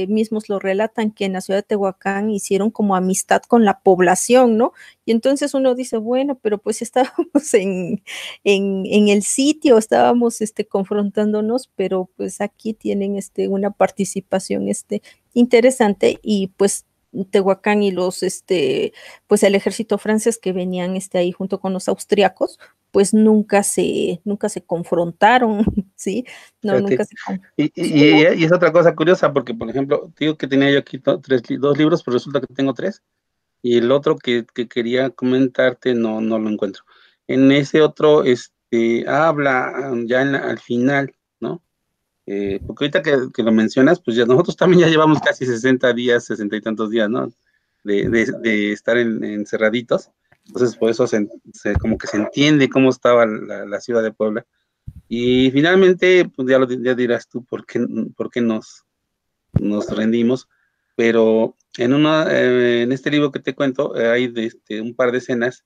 mismos lo relatan, que en la ciudad de Tehuacán hicieron como amistad con la población, ¿no? Y entonces uno dice, bueno, pero pues estábamos en el sitio, estábamos confrontándonos, pero pues aquí tienen una participación interesante, y pues Tehuacán y pues el ejército francés que venían ahí junto con los austriacos, pues nunca se confrontaron, ¿sí? No, Fíjate. nunca se sí, Y es otra cosa curiosa, porque, por ejemplo, digo que tenía yo aquí dos libros, pero resulta que tengo tres, y el otro que quería comentarte no lo encuentro. En ese otro, habla ya al final, ¿no? Porque ahorita que lo mencionas, pues ya nosotros también ya llevamos casi 60 días, 60 y tantos días, ¿no? De estar encerraditos. Entonces, por eso como que se entiende cómo estaba la ciudad de Puebla. Y finalmente, pues ya dirás tú por qué nos rendimos. Pero en este libro que te cuento, hay un par de escenas.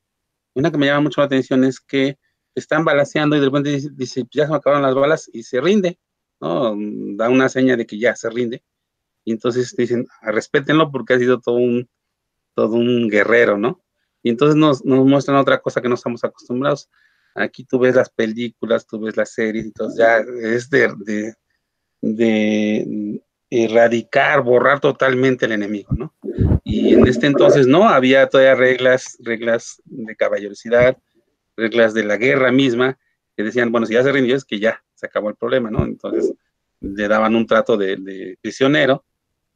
Una que me llama mucho la atención es que están balaceando y de repente dice, ya se me acabaron las balas, y se rinde, ¿no? Da una seña de que ya se rinde. Y entonces dicen, respétenlo porque ha sido todo un guerrero, ¿no? Y entonces nos muestran otra cosa que no estamos acostumbrados. Aquí tú ves las películas, tú ves las series, entonces ya es de erradicar, borrar totalmente el enemigo, ¿no? Y en este entonces no, había todavía reglas de caballerosidad, reglas de la guerra misma, que decían, bueno, si ya se rindió es que ya se acabó el problema, ¿no? Entonces le daban un trato de prisionero,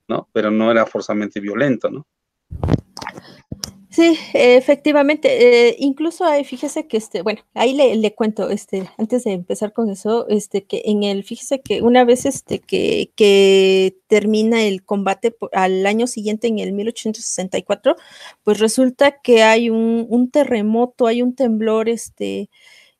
¿no? Pero no era forzosamente violento, ¿no? Sí, efectivamente, incluso hay, fíjese que bueno, ahí le cuento, antes de empezar con eso, que fíjese que una vez que termina el combate al año siguiente, en el 1864, pues resulta que hay un terremoto, hay un temblor,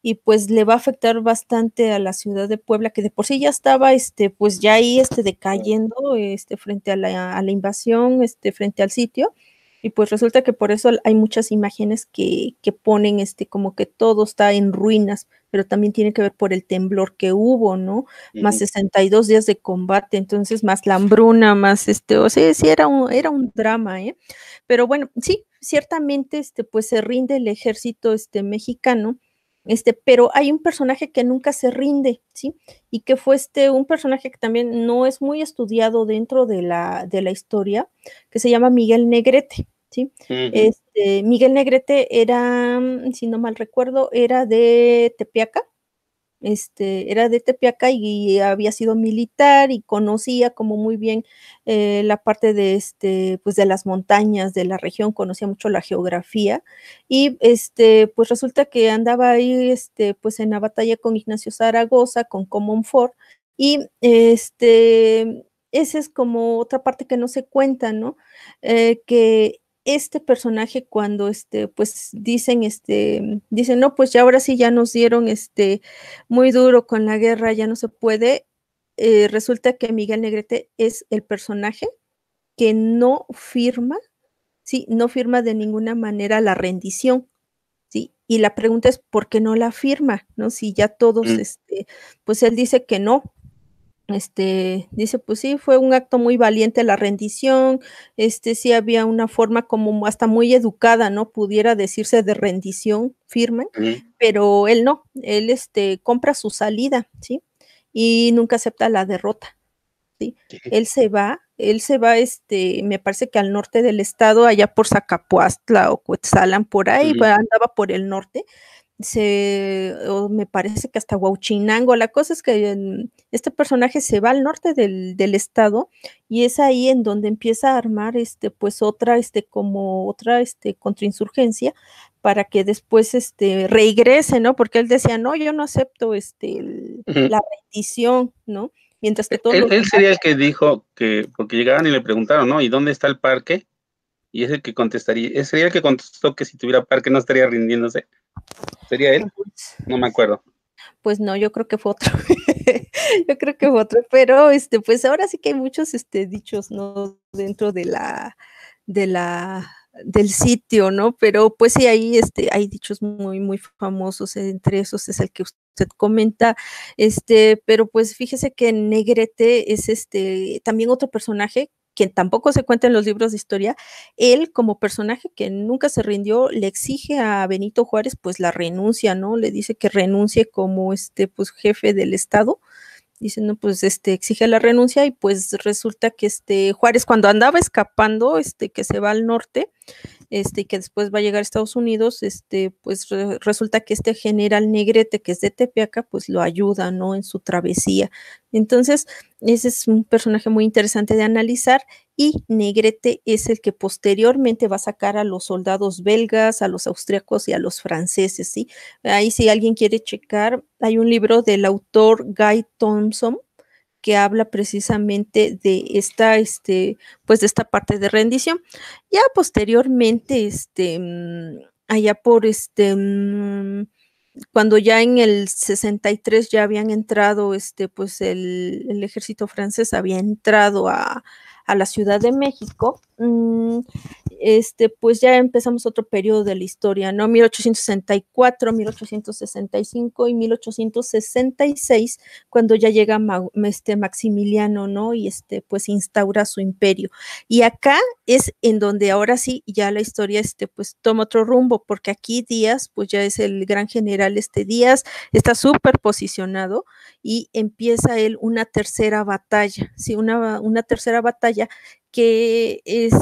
y pues le va a afectar bastante a la ciudad de Puebla, que de por sí ya estaba, pues ya ahí, decayendo, frente a la invasión, frente al sitio. Y pues resulta que por eso hay muchas imágenes que ponen como que todo está en ruinas, pero también tiene que ver por el temblor que hubo, ¿no? Más 62 días de combate, entonces más la hambruna, más o sea, sí era un drama, ¿eh? Pero bueno, sí, ciertamente, pues se rinde el ejército mexicano, pero hay un personaje que nunca se rinde, ¿sí? Y que fue un personaje que también no es muy estudiado dentro de la historia, que se llama Miguel Negrete, ¿sí? Miguel Negrete era, si no mal recuerdo, era de Tepeaca, era de Tepeaca y había sido militar y conocía como muy bien la parte de pues de las montañas de la región, conocía mucho la geografía y pues resulta que andaba ahí pues en la batalla con Ignacio Zaragoza, con Comonfort y esa es como otra parte que no se cuenta, ¿no? Que este personaje cuando pues dicen, no, pues ya ahora sí ya nos dieron muy duro con la guerra, ya no se puede. Resulta que Miguel Negrete es el personaje que no firma, sí, no firma de ninguna manera la rendición, sí, y la pregunta es ¿por qué no la firma? ¿No? Si ya todos, pues él dice que no, dice, pues sí, fue un acto muy valiente la rendición, sí había una forma como hasta muy educada, ¿no? Pudiera decirse de rendición firme, pero él no, él compra su salida, ¿sí? Y nunca acepta la derrota, ¿sí? Él se va, me parece que al norte del estado, allá por Zacapuastla o Cuetzalan, por ahí, andaba por el norte, me parece que hasta Huauchinango. La cosa es que este personaje se va al norte del estado y es ahí en donde empieza a armar pues otra como otra contrainsurgencia para que después regrese, ¿no? Porque él decía, no, yo no acepto la rendición, ¿no? Mientras que todos él sería el que dijo que, porque llegaban y le preguntaron, ¿no? ¿Y dónde está el parque? Y es el que contestaría, sería el que contestó que si tuviera parque no estaría rindiéndose. ¿Sería él? No me acuerdo. Pues no, yo creo que fue otro. Yo creo que fue otro, pero pues ahora sí que hay muchos dichos, ¿no? Dentro del sitio, ¿no? Pero pues sí, ahí hay dichos muy, muy famosos, entre esos es el que usted comenta, pero pues fíjese que Negrete es también otro personaje que tampoco se cuenta en los libros de historia. Él, como personaje que nunca se rindió, le exige a Benito Juárez pues la renuncia, ¿no? Le dice que renuncie como pues jefe del Estado. Dice, no, pues exige la renuncia y pues resulta que Juárez cuando andaba escapando, que se va al norte, y que después va a llegar a Estados Unidos, pues resulta que este general Negrete, que es de Tepeaca, pues lo ayuda, ¿no? En su travesía. Entonces, ese es un personaje muy interesante de analizar y Negrete es el que posteriormente va a sacar a los soldados belgas, a los austriacos y a los franceses, ¿sí? Ahí si alguien quiere checar, hay un libro del autor Guy Thompson que habla precisamente de pues de esta parte de rendición. Ya posteriormente, allá por cuando ya en el 63 ya habían entrado, pues el ejército francés había entrado a la Ciudad de México, pues ya empezamos otro periodo de la historia, ¿no? 1864, 1865 y 1866, cuando ya llega Maximiliano, ¿no? Y pues instaura su imperio. Y acá es en donde ahora sí ya la historia pues toma otro rumbo, porque aquí Díaz, pues ya es el gran general Díaz, está súper posicionado y empieza él una tercera batalla, sí, una tercera batalla que es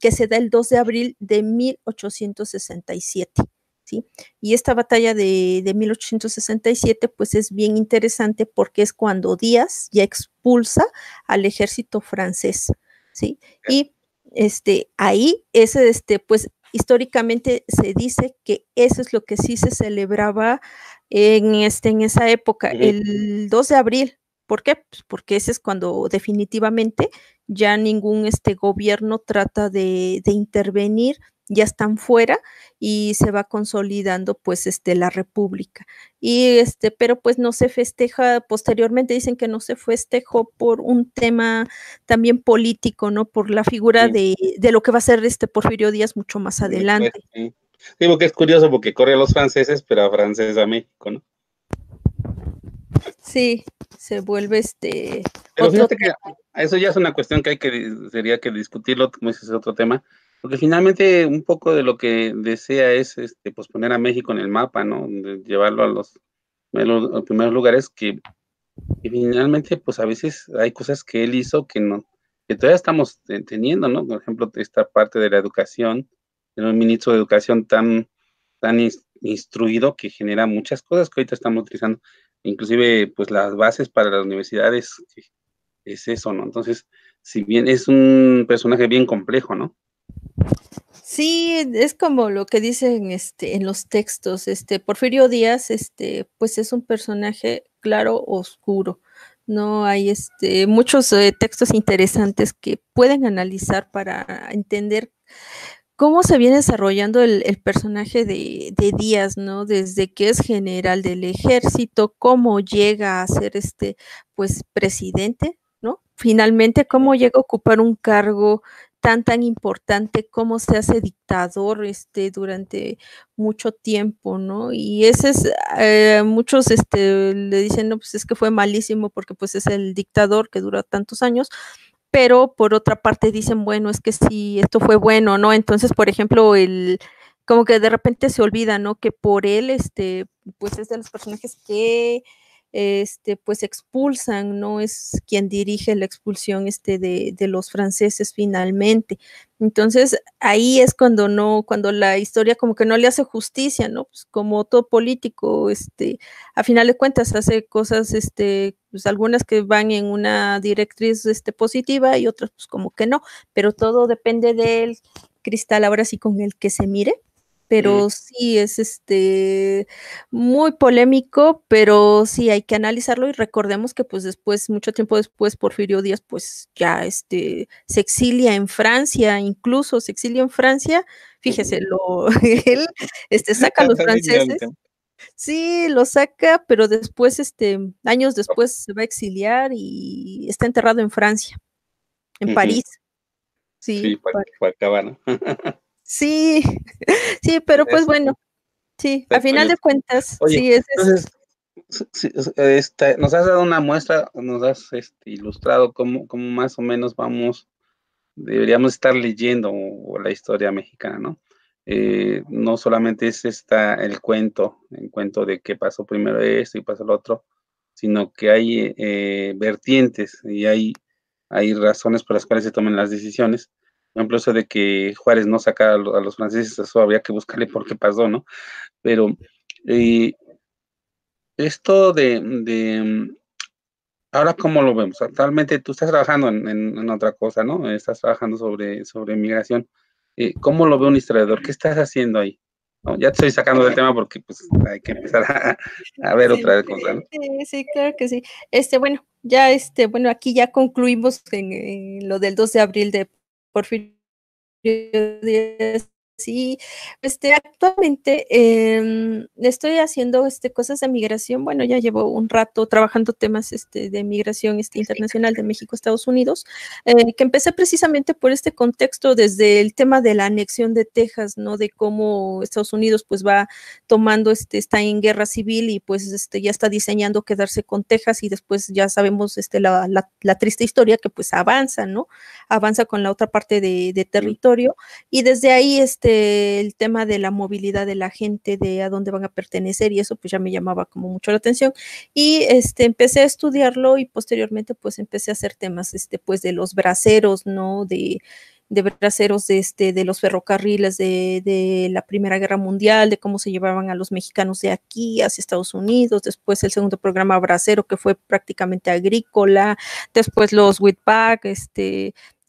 que se da el 2 de abril de 1867. ¿Sí? Y esta batalla de 1867 pues es bien interesante porque es cuando Díaz ya expulsa al ejército francés, ¿sí? Y ahí ese pues históricamente se dice que eso es lo que sí se celebraba en esa época, el 2 de abril. ¿Por qué? Pues porque ese es cuando definitivamente ya ningún gobierno trata de intervenir, ya están fuera y se va consolidando pues la república. Y pero pues no se festeja posteriormente, dicen que no se festejó por un tema también político, ¿no? Por la figura de lo que va a ser Porfirio Díaz mucho más adelante. Sí. Digo que es curioso porque corre a los franceses, pero a francés a México, ¿no? Sí, se vuelve Pero otro fíjate que eso ya es una cuestión que sería que discutirlo, como dices, es otro tema, porque finalmente un poco de lo que desea es pues poner a México en el mapa, ¿no? De llevarlo a los primeros lugares que finalmente pues a veces hay cosas que él hizo que no, que todavía estamos teniendo, ¿no? Por ejemplo, esta parte de la educación, de un ministro de educación tan instruido que genera muchas cosas que ahorita estamos utilizando, inclusive pues las bases para las universidades, que es eso, ¿no? Entonces, si bien es un personaje bien complejo, ¿no? Sí, es como lo que dicen en los textos, Porfirio Díaz, pues es un personaje claro, oscuro. No hay muchos textos interesantes que pueden analizar para entender cómo se viene desarrollando el personaje de Díaz, ¿no? Desde que es general del ejército, cómo llega a ser pues presidente, ¿no? Finalmente, cómo llega a ocupar un cargo tan importante, cómo se hace dictador durante mucho tiempo, ¿no? Y ese es, muchos le dicen, no, pues es que fue malísimo porque pues es el dictador que dura tantos años, pero por otra parte dicen, bueno, es que sí, esto fue bueno, ¿no? Entonces, por ejemplo, como que de repente se olvida, ¿no? Que por él, pues es de los personajes que, pues expulsan, ¿no? Es quien dirige la expulsión, de los franceses finalmente. Entonces, ahí es cuando la historia como que no le hace justicia, ¿no? Pues como todo político, a final de cuentas hace cosas, pues algunas que van en una directriz positiva y otras pues como que no, pero todo depende del cristal ahora sí con el que se mire, pero sí es muy polémico, pero sí hay que analizarlo y recordemos que pues después, mucho tiempo después, Porfirio Díaz pues ya se exilia en Francia, incluso se exilia en Francia, fíjese, él saca a los franceses. Sí, lo saca, pero después, años después se va a exiliar y está enterrado en Francia, en París. Sí, Sí, para acabar, ¿no? sí, sí, pero pues bueno, sí, a final de cuentas, Oye, sí, entonces, nos has dado una muestra, nos has ilustrado cómo más o menos deberíamos estar leyendo la historia mexicana, ¿no? No solamente es el cuento de qué pasó primero esto y pasó lo otro, sino que hay vertientes y hay razones por las cuales se toman las decisiones. Por ejemplo, eso de que Juárez no sacara a los franceses, eso habría que buscarle por qué pasó, ¿no? Pero eh, esto ahora, ¿cómo lo vemos? Actualmente tú estás trabajando en otra cosa, ¿no? Estás trabajando sobre migración. ¿Cómo lo ve un historiador? ¿Qué estás haciendo ahí? ¿No? Ya te estoy sacando del tema porque pues hay que empezar a ver sí, otra cosa, ¿no? sí, claro que sí. Bueno, ya bueno, aquí ya concluimos en lo del 2 de abril de Porfirio Díaz. Sí, actualmente estoy haciendo cosas de migración. Bueno, ya llevo un rato trabajando temas de migración internacional de México a Estados Unidos, que empecé precisamente por este contexto desde el tema de la anexión de Texas, ¿no? De cómo Estados Unidos pues va tomando, está en guerra civil y pues ya está diseñando quedarse con Texas y después ya sabemos la triste historia que pues avanza, ¿no? Avanza con la otra parte de territorio y desde ahí el tema de la movilidad de la gente, de a dónde van a pertenecer y eso pues ya me llamaba como mucho la atención y empecé a estudiarlo y posteriormente pues empecé a hacer temas pues de los braceros, ¿no? De braceros de los ferrocarriles de la Primera Guerra Mundial, de cómo se llevaban a los mexicanos de aquí hacia Estados Unidos, después el segundo programa bracero que fue prácticamente agrícola, después los Whitback,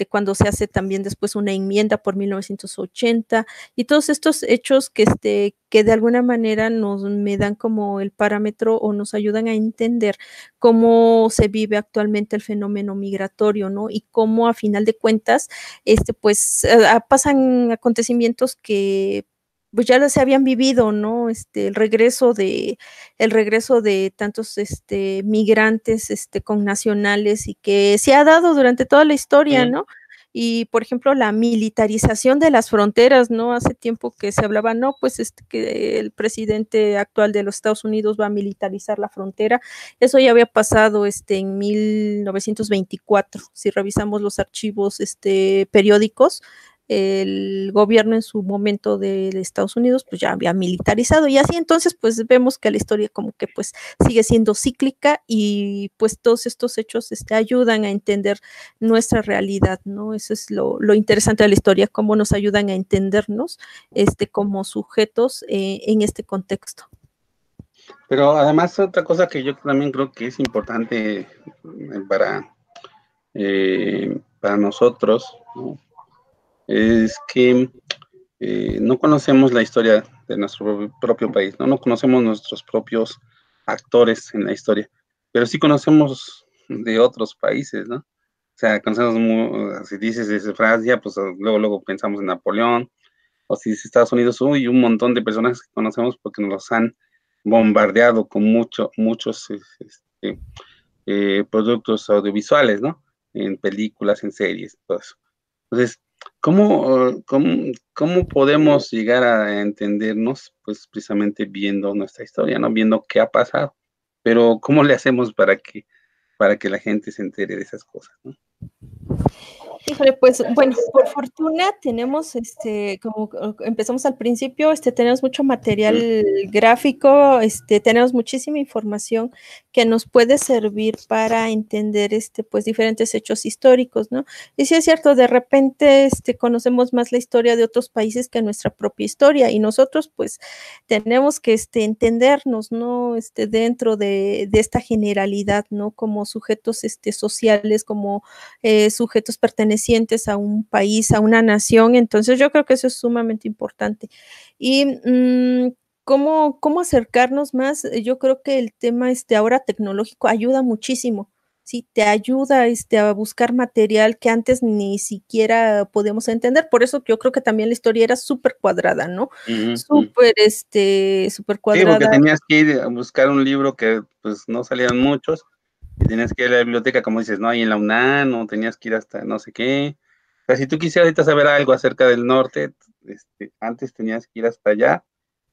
cuando se hace también después una enmienda por 1980 y todos estos hechos que de alguna manera me dan como el parámetro o nos ayudan a entender cómo se vive actualmente el fenómeno migratorio, ¿no? Y cómo a final de cuentas, pues pasan acontecimientos que pues ya se habían vivido, ¿no? El regreso de tantos migrantes connacionales y que se ha dado durante toda la historia, ¿no? Y, por ejemplo, la militarización de las fronteras, ¿no? Hace tiempo que se hablaba, no, pues que el presidente actual de los Estados Unidos va a militarizar la frontera. Eso ya había pasado en 1924. Si revisamos los archivos periódicos, el gobierno en su momento de Estados Unidos pues ya había militarizado y así entonces pues vemos que la historia como que pues sigue siendo cíclica y pues todos estos hechos ayudan a entender nuestra realidad, ¿no? Eso es lo interesante de la historia, cómo nos ayudan a entendernos como sujetos en este contexto. Pero además otra cosa que yo también creo que es importante para nosotros, ¿no? Es que no conocemos la historia de nuestro propio país, ¿no? No conocemos nuestros propios actores en la historia, pero sí conocemos de otros países, ¿no? O sea, conocemos, si dices desde Francia, pues luego pensamos en Napoleón, o si dices Estados Unidos, uy, un montón de personas que conocemos porque nos los han bombardeado con muchos productos audiovisuales, ¿no? En películas, en series, todo eso. Entonces, ¿cómo podemos llegar a entendernos? Pues precisamente viendo nuestra historia, ¿no? Viendo qué ha pasado. Pero ¿cómo le hacemos para que la gente se entere de esas cosas, ¿no? Híjole, pues bueno, por fortuna tenemos, como empezamos al principio, tenemos mucho material gráfico, tenemos muchísima información que nos puede servir para entender, pues diferentes hechos históricos, ¿no? Y sí es cierto, de repente, conocemos más la historia de otros países que nuestra propia historia y nosotros, pues, tenemos que, entendernos, ¿no? Dentro de esta generalidad, ¿no? Como sujetos, sociales, como sujetos pertenecientes a un país, a una nación. Entonces yo creo que eso es sumamente importante. Y ¿cómo acercarnos más? Yo creo que el tema ahora tecnológico ayuda muchísimo. Sí, te ayuda a buscar material que antes ni siquiera podíamos entender. Por eso yo creo que también la historia era súper cuadrada, ¿no? Súper, súper Sí, porque cuadrada. tenías que ir a buscar un libro que pues no salían muchos y tenías que ir a la biblioteca, como dices, ¿no? Ahí en la UNAM, o tenías que ir hasta no sé qué. O sea, si tú quisieras ahorita saber algo acerca del norte, antes tenías que ir hasta allá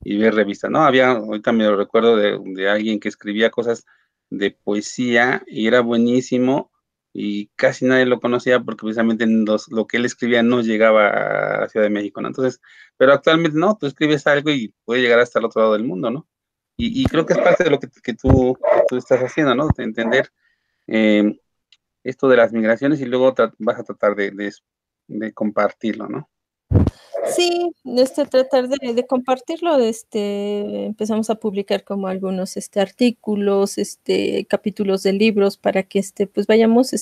y ver revistas, ¿no? Ahorita me lo recuerdo de alguien que escribía cosas de poesía y era buenísimo y casi nadie lo conocía porque precisamente lo que él escribía no llegaba a la Ciudad de México, ¿no? Entonces, pero actualmente no, tú escribes algo y puede llegar hasta el otro lado del mundo, ¿no? Y creo que es parte de lo que tú estás haciendo, ¿no? De entender esto de las migraciones y luego vas a tratar de compartirlo, ¿no? Sí, tratar de compartirlo, empezamos a publicar como algunos artículos, capítulos de libros para que pues vayamos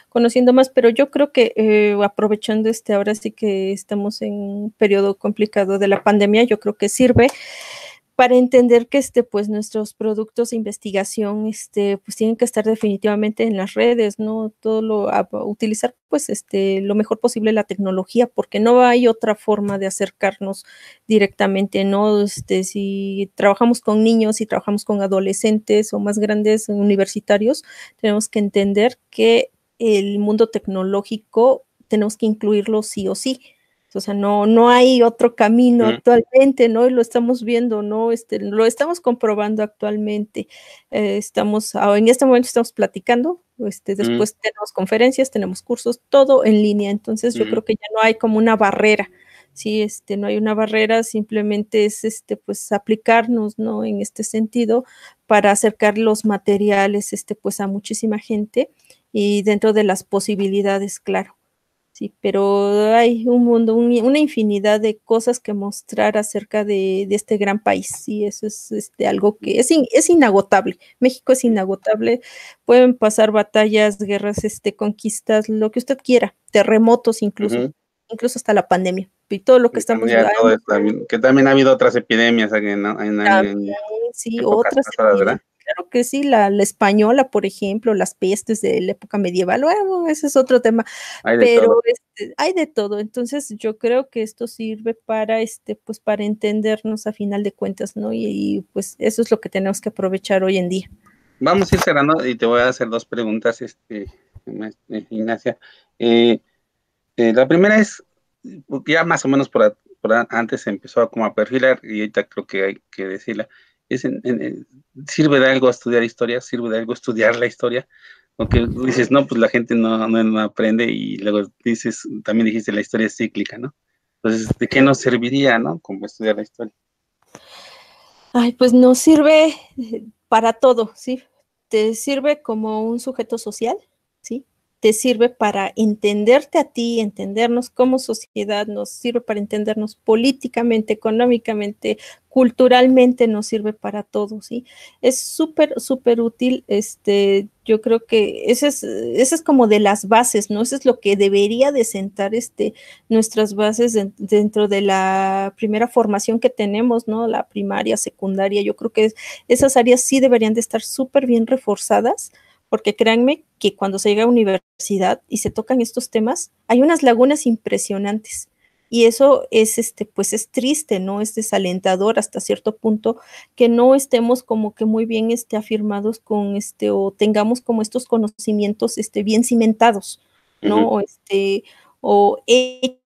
conociendo más, pero yo creo que aprovechando ahora sí que estamos en un periodo complicado de la pandemia, yo creo que sirve para entender que pues nuestros productos de investigación pues tienen que estar definitivamente en las redes, ¿no? Utilizar pues lo mejor posible la tecnología, porque no hay otra forma de acercarnos directamente, ¿no? Si trabajamos con niños, si trabajamos con adolescentes o más grandes universitarios, tenemos que entender que el mundo tecnológico tenemos que incluirlo sí o sí. O sea, no hay otro camino actualmente, ¿no? Y lo estamos viendo, ¿no? Lo estamos comprobando actualmente. En este momento estamos platicando, después tenemos conferencias, tenemos cursos, todo en línea. Entonces, yo creo que ya no hay como una barrera, ¿sí? No hay una barrera, simplemente es, pues, aplicarnos, ¿no? En este sentido, para acercar los materiales, pues, a muchísima gente y dentro de las posibilidades, claro. Sí, pero hay un mundo, una infinidad de cosas que mostrar acerca de este gran país, y eso es algo que es inagotable. México es inagotable, pueden pasar batallas, guerras, conquistas, lo que usted quiera, terremotos incluso, Ujú. incluso hasta la pandemia, y todo lo que Y estamos también, todo esto que también ha habido otras epidemias también, en sí, épocas otras pasadas, ¿verdad? epidemias. Claro que sí, la española, por ejemplo, las pestes de la época medieval, bueno, ese es otro tema, Hay de pero todo. hay de todo. Entonces, yo creo que esto sirve para, pues, para entendernos a final de cuentas, ¿no? Pues eso es lo que tenemos que aprovechar hoy en día. Vamos a ir cerrando y te voy a hacer dos preguntas, Ignacia. Eh, la primera es, porque ya más o menos antes se empezó a como a perfilar y ahorita creo que hay que decirla, es ¿sirve de algo estudiar historia? ¿Sirve de algo estudiar la historia? Porque dices, no, pues la gente no aprende y luego dices, también dijiste, la historia es cíclica, ¿no? Entonces, ¿de qué nos serviría, no? Como estudiar la historia. Ay, pues nos sirve para todo, ¿sí? Te sirve como un sujeto social, ¿sí? Te sirve para entenderte a ti, entendernos como sociedad, nos sirve para entendernos políticamente, económicamente, culturalmente, nos sirve para todo, ¿sí? Es súper, súper útil, yo creo que ese es como de las bases, ¿no? Eso es lo que debería de sentar, nuestras bases dentro de la primera formación que tenemos, ¿no? La primaria, secundaria, yo creo que esas áreas sí deberían de estar súper bien reforzadas, porque créanme que cuando se llega a universidad y se tocan estos temas, hay unas lagunas impresionantes. Y eso es, pues es triste, ¿no? Es desalentador hasta cierto punto que no estemos como que muy bien, afirmados con, o tengamos como estos conocimientos, bien cimentados, ¿no? Ujú. O hechos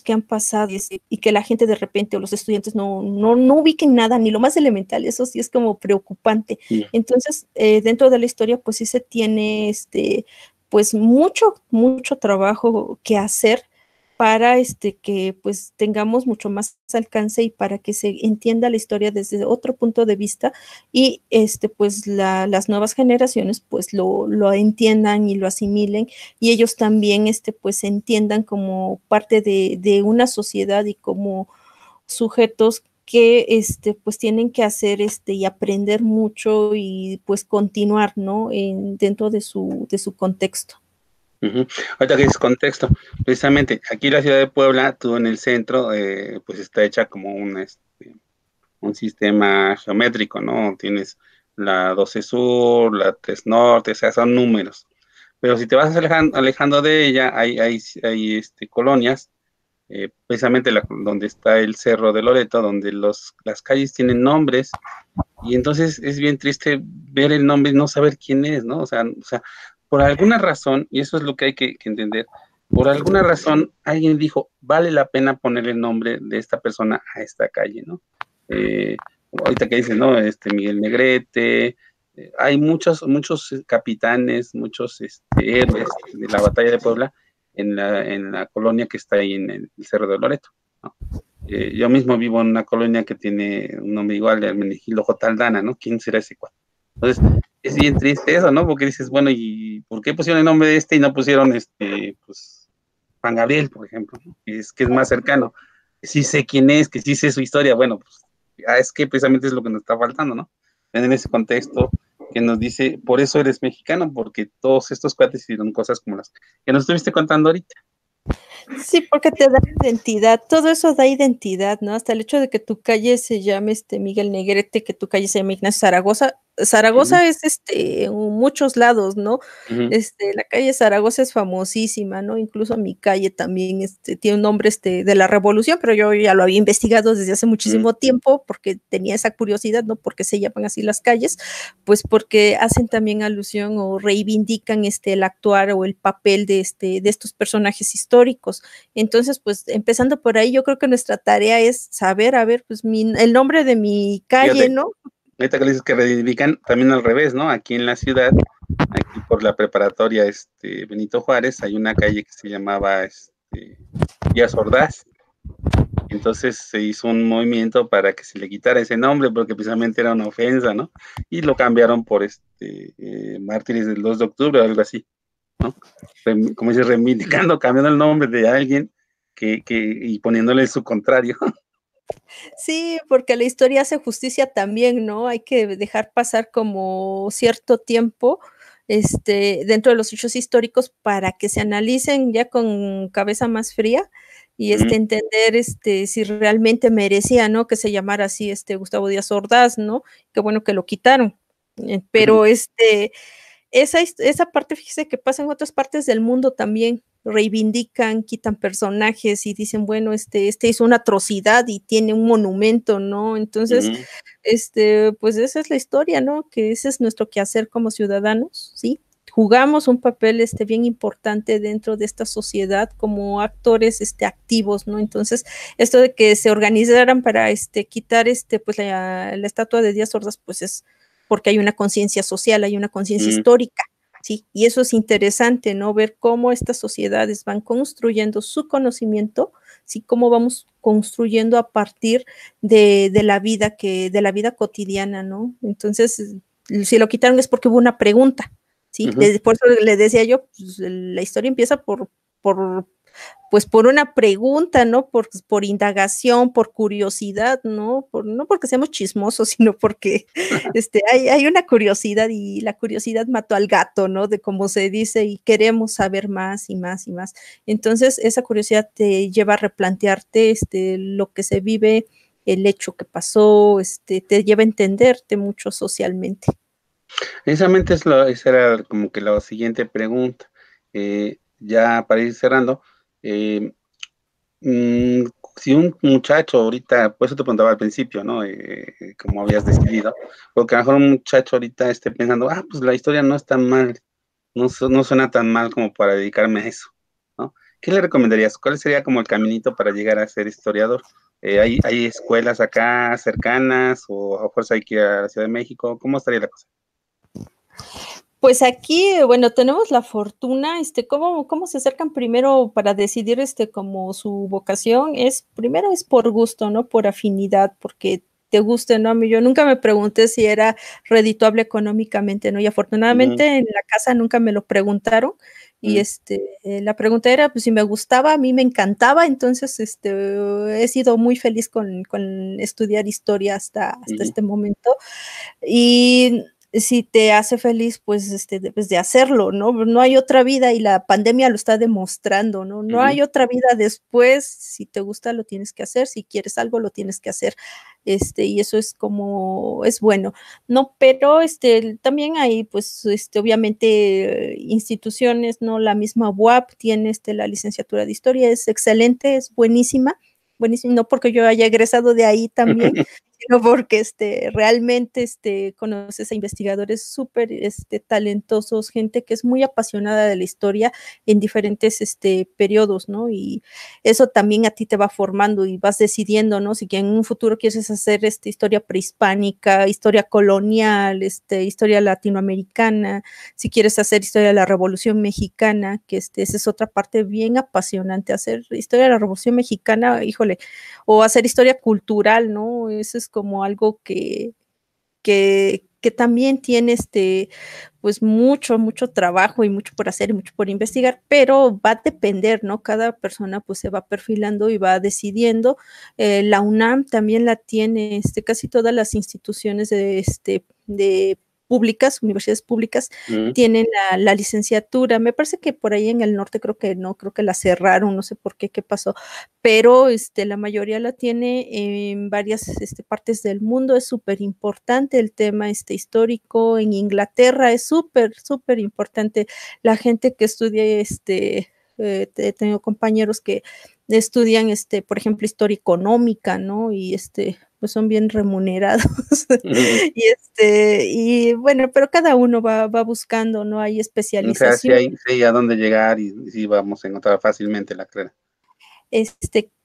que han pasado y que la gente de repente o los estudiantes no ubiquen nada, ni lo más elemental, eso sí es como preocupante. Sí. Entonces, dentro de la historia, pues sí se tiene, pues mucho, mucho trabajo que hacer para que pues tengamos mucho más alcance y para que se entienda la historia desde otro punto de vista y pues las nuevas generaciones pues lo entiendan y lo asimilen y ellos también pues entiendan como parte de una sociedad y como sujetos que pues tienen que hacer y aprender mucho y pues continuar, ¿no? Dentro de su contexto. Ujú. Ahorita que dices contexto, precisamente aquí la ciudad de Puebla, tú en el centro, pues está hecha como un sistema geométrico, ¿no? Tienes la 12 sur, la 3 norte, o sea, son números. Pero si te vas alejando de ella, hay colonias, precisamente donde está el Cerro de Loreto, donde las calles tienen nombres, y entonces es bien triste ver el nombre y no saber quién es, ¿no? O sea, por alguna razón, y eso es lo que hay que entender, por alguna razón alguien dijo, vale la pena poner el nombre de esta persona a esta calle, ¿no? Eh, ahorita que dices, ¿no? Miguel Negrete, hay muchos capitanes, muchos héroes de la batalla de Puebla en la colonia que está ahí en el Cerro de Loreto, ¿no? Yo mismo vivo en una colonia que tiene un nombre igual de Hermenegildo J. Aldana, ¿no? ¿Quién será ese cual? Entonces, es bien triste eso, ¿no? Porque dices, bueno, ¿y por qué pusieron el nombre de y no pusieron, pues, Juan Gabriel, por ejemplo, ¿no? Que es más cercano? Que sí sé quién es, que sí sé su historia, bueno, pues, es que precisamente es lo que nos está faltando, ¿no? En ese contexto que nos dice, por eso eres mexicano, porque todos estos cuates hicieron cosas como las que nos estuviste contando ahorita. Sí, porque te da identidad, todo eso da identidad, ¿no? Hasta el hecho de que tu calle se llame Miguel Negrete, que tu calle se llame Ignacio Zaragoza. Uh -huh, Zaragoza es en muchos lados, ¿no? uh -huh. La calle Zaragoza es famosísima, ¿no? Incluso mi calle también tiene un nombre de la Revolución, pero yo ya lo había investigado desde hace muchísimo tiempo porque tenía esa curiosidad, ¿no? ¿Por qué se llaman así las calles? Pues porque hacen también alusión o reivindican el actuar o el papel de estos personajes históricos. Entonces, pues empezando por ahí, yo creo que nuestra tarea es saber, a ver, pues el nombre de mi calle, Fíjate, ¿no? ahorita que le dices que reivindican también al revés, ¿no? Aquí en la ciudad, aquí por la preparatoria Benito Juárez, hay una calle que se llamaba Díaz Ordaz. Entonces se hizo un movimiento para que se le quitara ese nombre, porque precisamente era una ofensa, ¿no? Y lo cambiaron por Mártires del 2 de octubre o algo así. ¿no? Como dice, reivindicando, cambiando el nombre de alguien y poniéndole su contrario. Sí, porque la historia hace justicia también, ¿no? Hay que dejar pasar como cierto tiempo dentro de los hechos históricos para que se analicen ya con cabeza más fría y entender si realmente merecía, ¿no? Que se llamara así Gustavo Díaz Ordaz, ¿no? Qué bueno que lo quitaron. Pero esa parte, fíjese que pasa en otras partes del mundo también, reivindican, quitan personajes y dicen, bueno, hizo una atrocidad y tiene un monumento, ¿no? Entonces, pues esa es la historia, ¿no? Que ese es nuestro quehacer como ciudadanos, ¿sí? Jugamos un papel bien importante dentro de esta sociedad como actores activos, ¿no? Entonces, esto de que se organizaran para quitar pues la estatua de Díaz Ordaz, pues es porque hay una conciencia social, hay una conciencia histórica, ¿sí? Y eso es interesante, ¿no? Ver cómo estas sociedades van construyendo su conocimiento, ¿sí? Cómo vamos construyendo a partir de la vida cotidiana, ¿no? Entonces, si lo quitaron es porque hubo una pregunta, ¿sí? Por eso le decía yo, pues, la historia empieza por una pregunta, ¿no? Por indagación, por curiosidad, ¿no? No porque seamos chismosos, sino porque hay una curiosidad y la curiosidad mató al gato, ¿no? De cómo se dice y queremos saber más y más y más. Entonces, esa curiosidad te lleva a replantearte lo que se vive, el hecho que pasó, te lleva a entenderte mucho socialmente. Precisamente esa era como que la siguiente pregunta. Ya para ir cerrando, si un muchacho ahorita, pues eso te preguntaba al principio, ¿no? Cómo habías decidido, porque a lo mejor un muchacho ahorita esté pensando, pues la historia no es tan mal, no suena tan mal como para dedicarme a eso, ¿no? ¿Qué le recomendarías? ¿Cuál sería como el caminito para llegar a ser historiador? ¿Hay escuelas acá cercanas o a fuerza hay que ir a la Ciudad de México? ¿Cómo estaría la cosa? Pues aquí, bueno, tenemos la fortuna, ¿cómo se acercan primero para decidir, como su vocación? Primero es por gusto, ¿no? Por afinidad, porque te guste, ¿no? A mí yo nunca me pregunté si era redituable económicamente, ¿no? Y afortunadamente en la casa nunca me lo preguntaron, y la pregunta era, pues, si me gustaba, a mí me encantaba, entonces, he sido muy feliz con estudiar historia hasta este momento, y si te hace feliz, pues debes de hacerlo, ¿no? No hay otra vida y la pandemia lo está demostrando, ¿no? No hay otra vida después. Si te gusta, lo tienes que hacer. Si quieres algo, lo tienes que hacer. Y eso es bueno, ¿no? Pero también hay, pues, obviamente, instituciones, ¿no? La misma UAP tiene la licenciatura de historia, es excelente, es buenísima, no porque yo haya egresado de ahí también, sino porque realmente conoces a investigadores súper talentosos, gente que es muy apasionada de la historia en diferentes periodos, ¿no? Y eso también a ti te va formando y vas decidiendo, ¿no? Si en un futuro quieres hacer historia prehispánica, historia colonial, historia latinoamericana, si quieres hacer historia de la Revolución Mexicana, que esa es otra parte bien apasionante, hacer historia de la Revolución Mexicana, híjole, o hacer historia cultural, ¿no? Eso es como algo que también tiene pues mucho trabajo y mucho por hacer y mucho por investigar, pero va a depender, ¿no? Cada persona pues se va perfilando y va decidiendo. La UNAM también la tiene, casi todas las instituciones de públicas, universidades públicas, tienen la licenciatura. Me parece que por ahí en el norte creo que no, creo que la cerraron, no sé por qué pasó, pero la mayoría la tiene en varias partes del mundo. Es súper importante el tema histórico. En Inglaterra es súper importante. La gente que estudia, he tenido compañeros que estudian, por ejemplo, historia económica, ¿no? Y pues son bien remunerados. Y bueno, pero cada uno va buscando, ¿no? Hay especialización. O sea, sí hay a dónde llegar y sí vamos a encontrar fácilmente la carrera.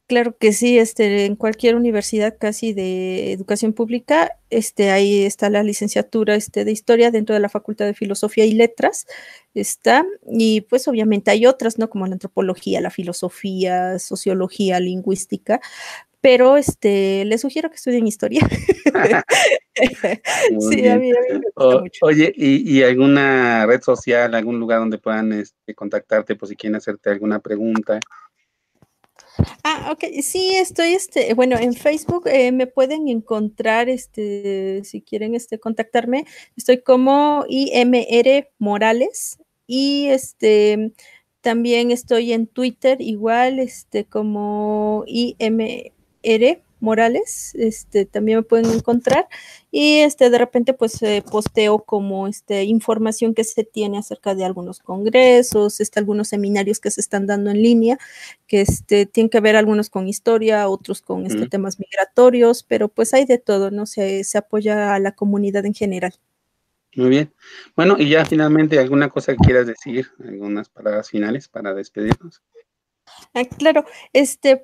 Claro que sí, en cualquier universidad casi de educación pública, ahí está la licenciatura de historia dentro de la Facultad de Filosofía y Letras, y pues obviamente hay otras, ¿no? Como la antropología, la filosofía, sociología, lingüística, pero les sugiero que estudien historia. Muy Sí, bien. a mí me gusta mucho. Oye, ¿y alguna red social, algún lugar donde puedan contactarte por si quieren hacerte alguna pregunta? Ok, sí, estoy, bueno, en Facebook me pueden encontrar, si quieren, contactarme, estoy como IMR Morales y, también estoy en Twitter igual, como IMR Morales, también me pueden encontrar y, de repente, pues, posteo como, información que se tiene acerca de algunos congresos, algunos seminarios que se están dando en línea, que tienen que ver algunos con historia, otros con temas migratorios, pero pues hay de todo, ¿no? Se apoya a la comunidad en general. Muy bien. Bueno, y ya finalmente, ¿alguna cosa que quieras decir? ¿Algunas palabras finales para despedirnos? Claro,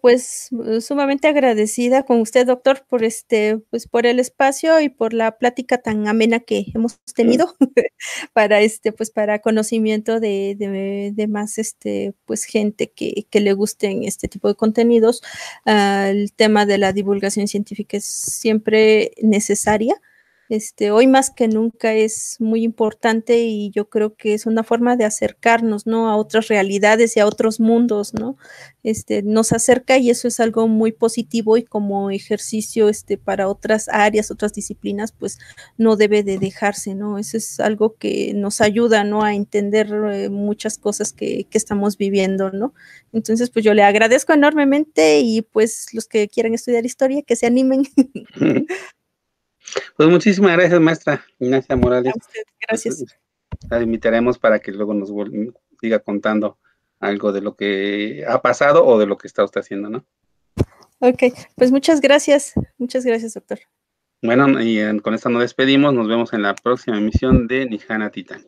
pues sumamente agradecida con usted, doctor, por pues por el espacio y por la plática tan amena que hemos tenido para pues para conocimiento de más pues gente que le gusten este tipo de contenidos. El tema de la divulgación científica es siempre necesaria. Hoy más que nunca es muy importante y yo creo que es una forma de acercarnos, ¿no? A otras realidades y a otros mundos, ¿no? Nos acerca y eso es algo muy positivo y como ejercicio, para otras áreas, otras disciplinas, pues no debe de dejarse, ¿no? Eso es algo que nos ayuda, ¿no? A entender muchas cosas que estamos viviendo, ¿no? Entonces, pues yo le agradezco enormemente y pues los que quieran estudiar historia, que se animen. Pues muchísimas gracias, maestra Ignacia Morales. A usted, Pues, gracias. la invitaremos para que luego nos siga contando algo de lo que ha pasado o de lo que está usted haciendo, ¿no? Ok, pues muchas gracias, doctor. Bueno, y con esto nos despedimos. Nos vemos en la próxima emisión de Nihana Titani.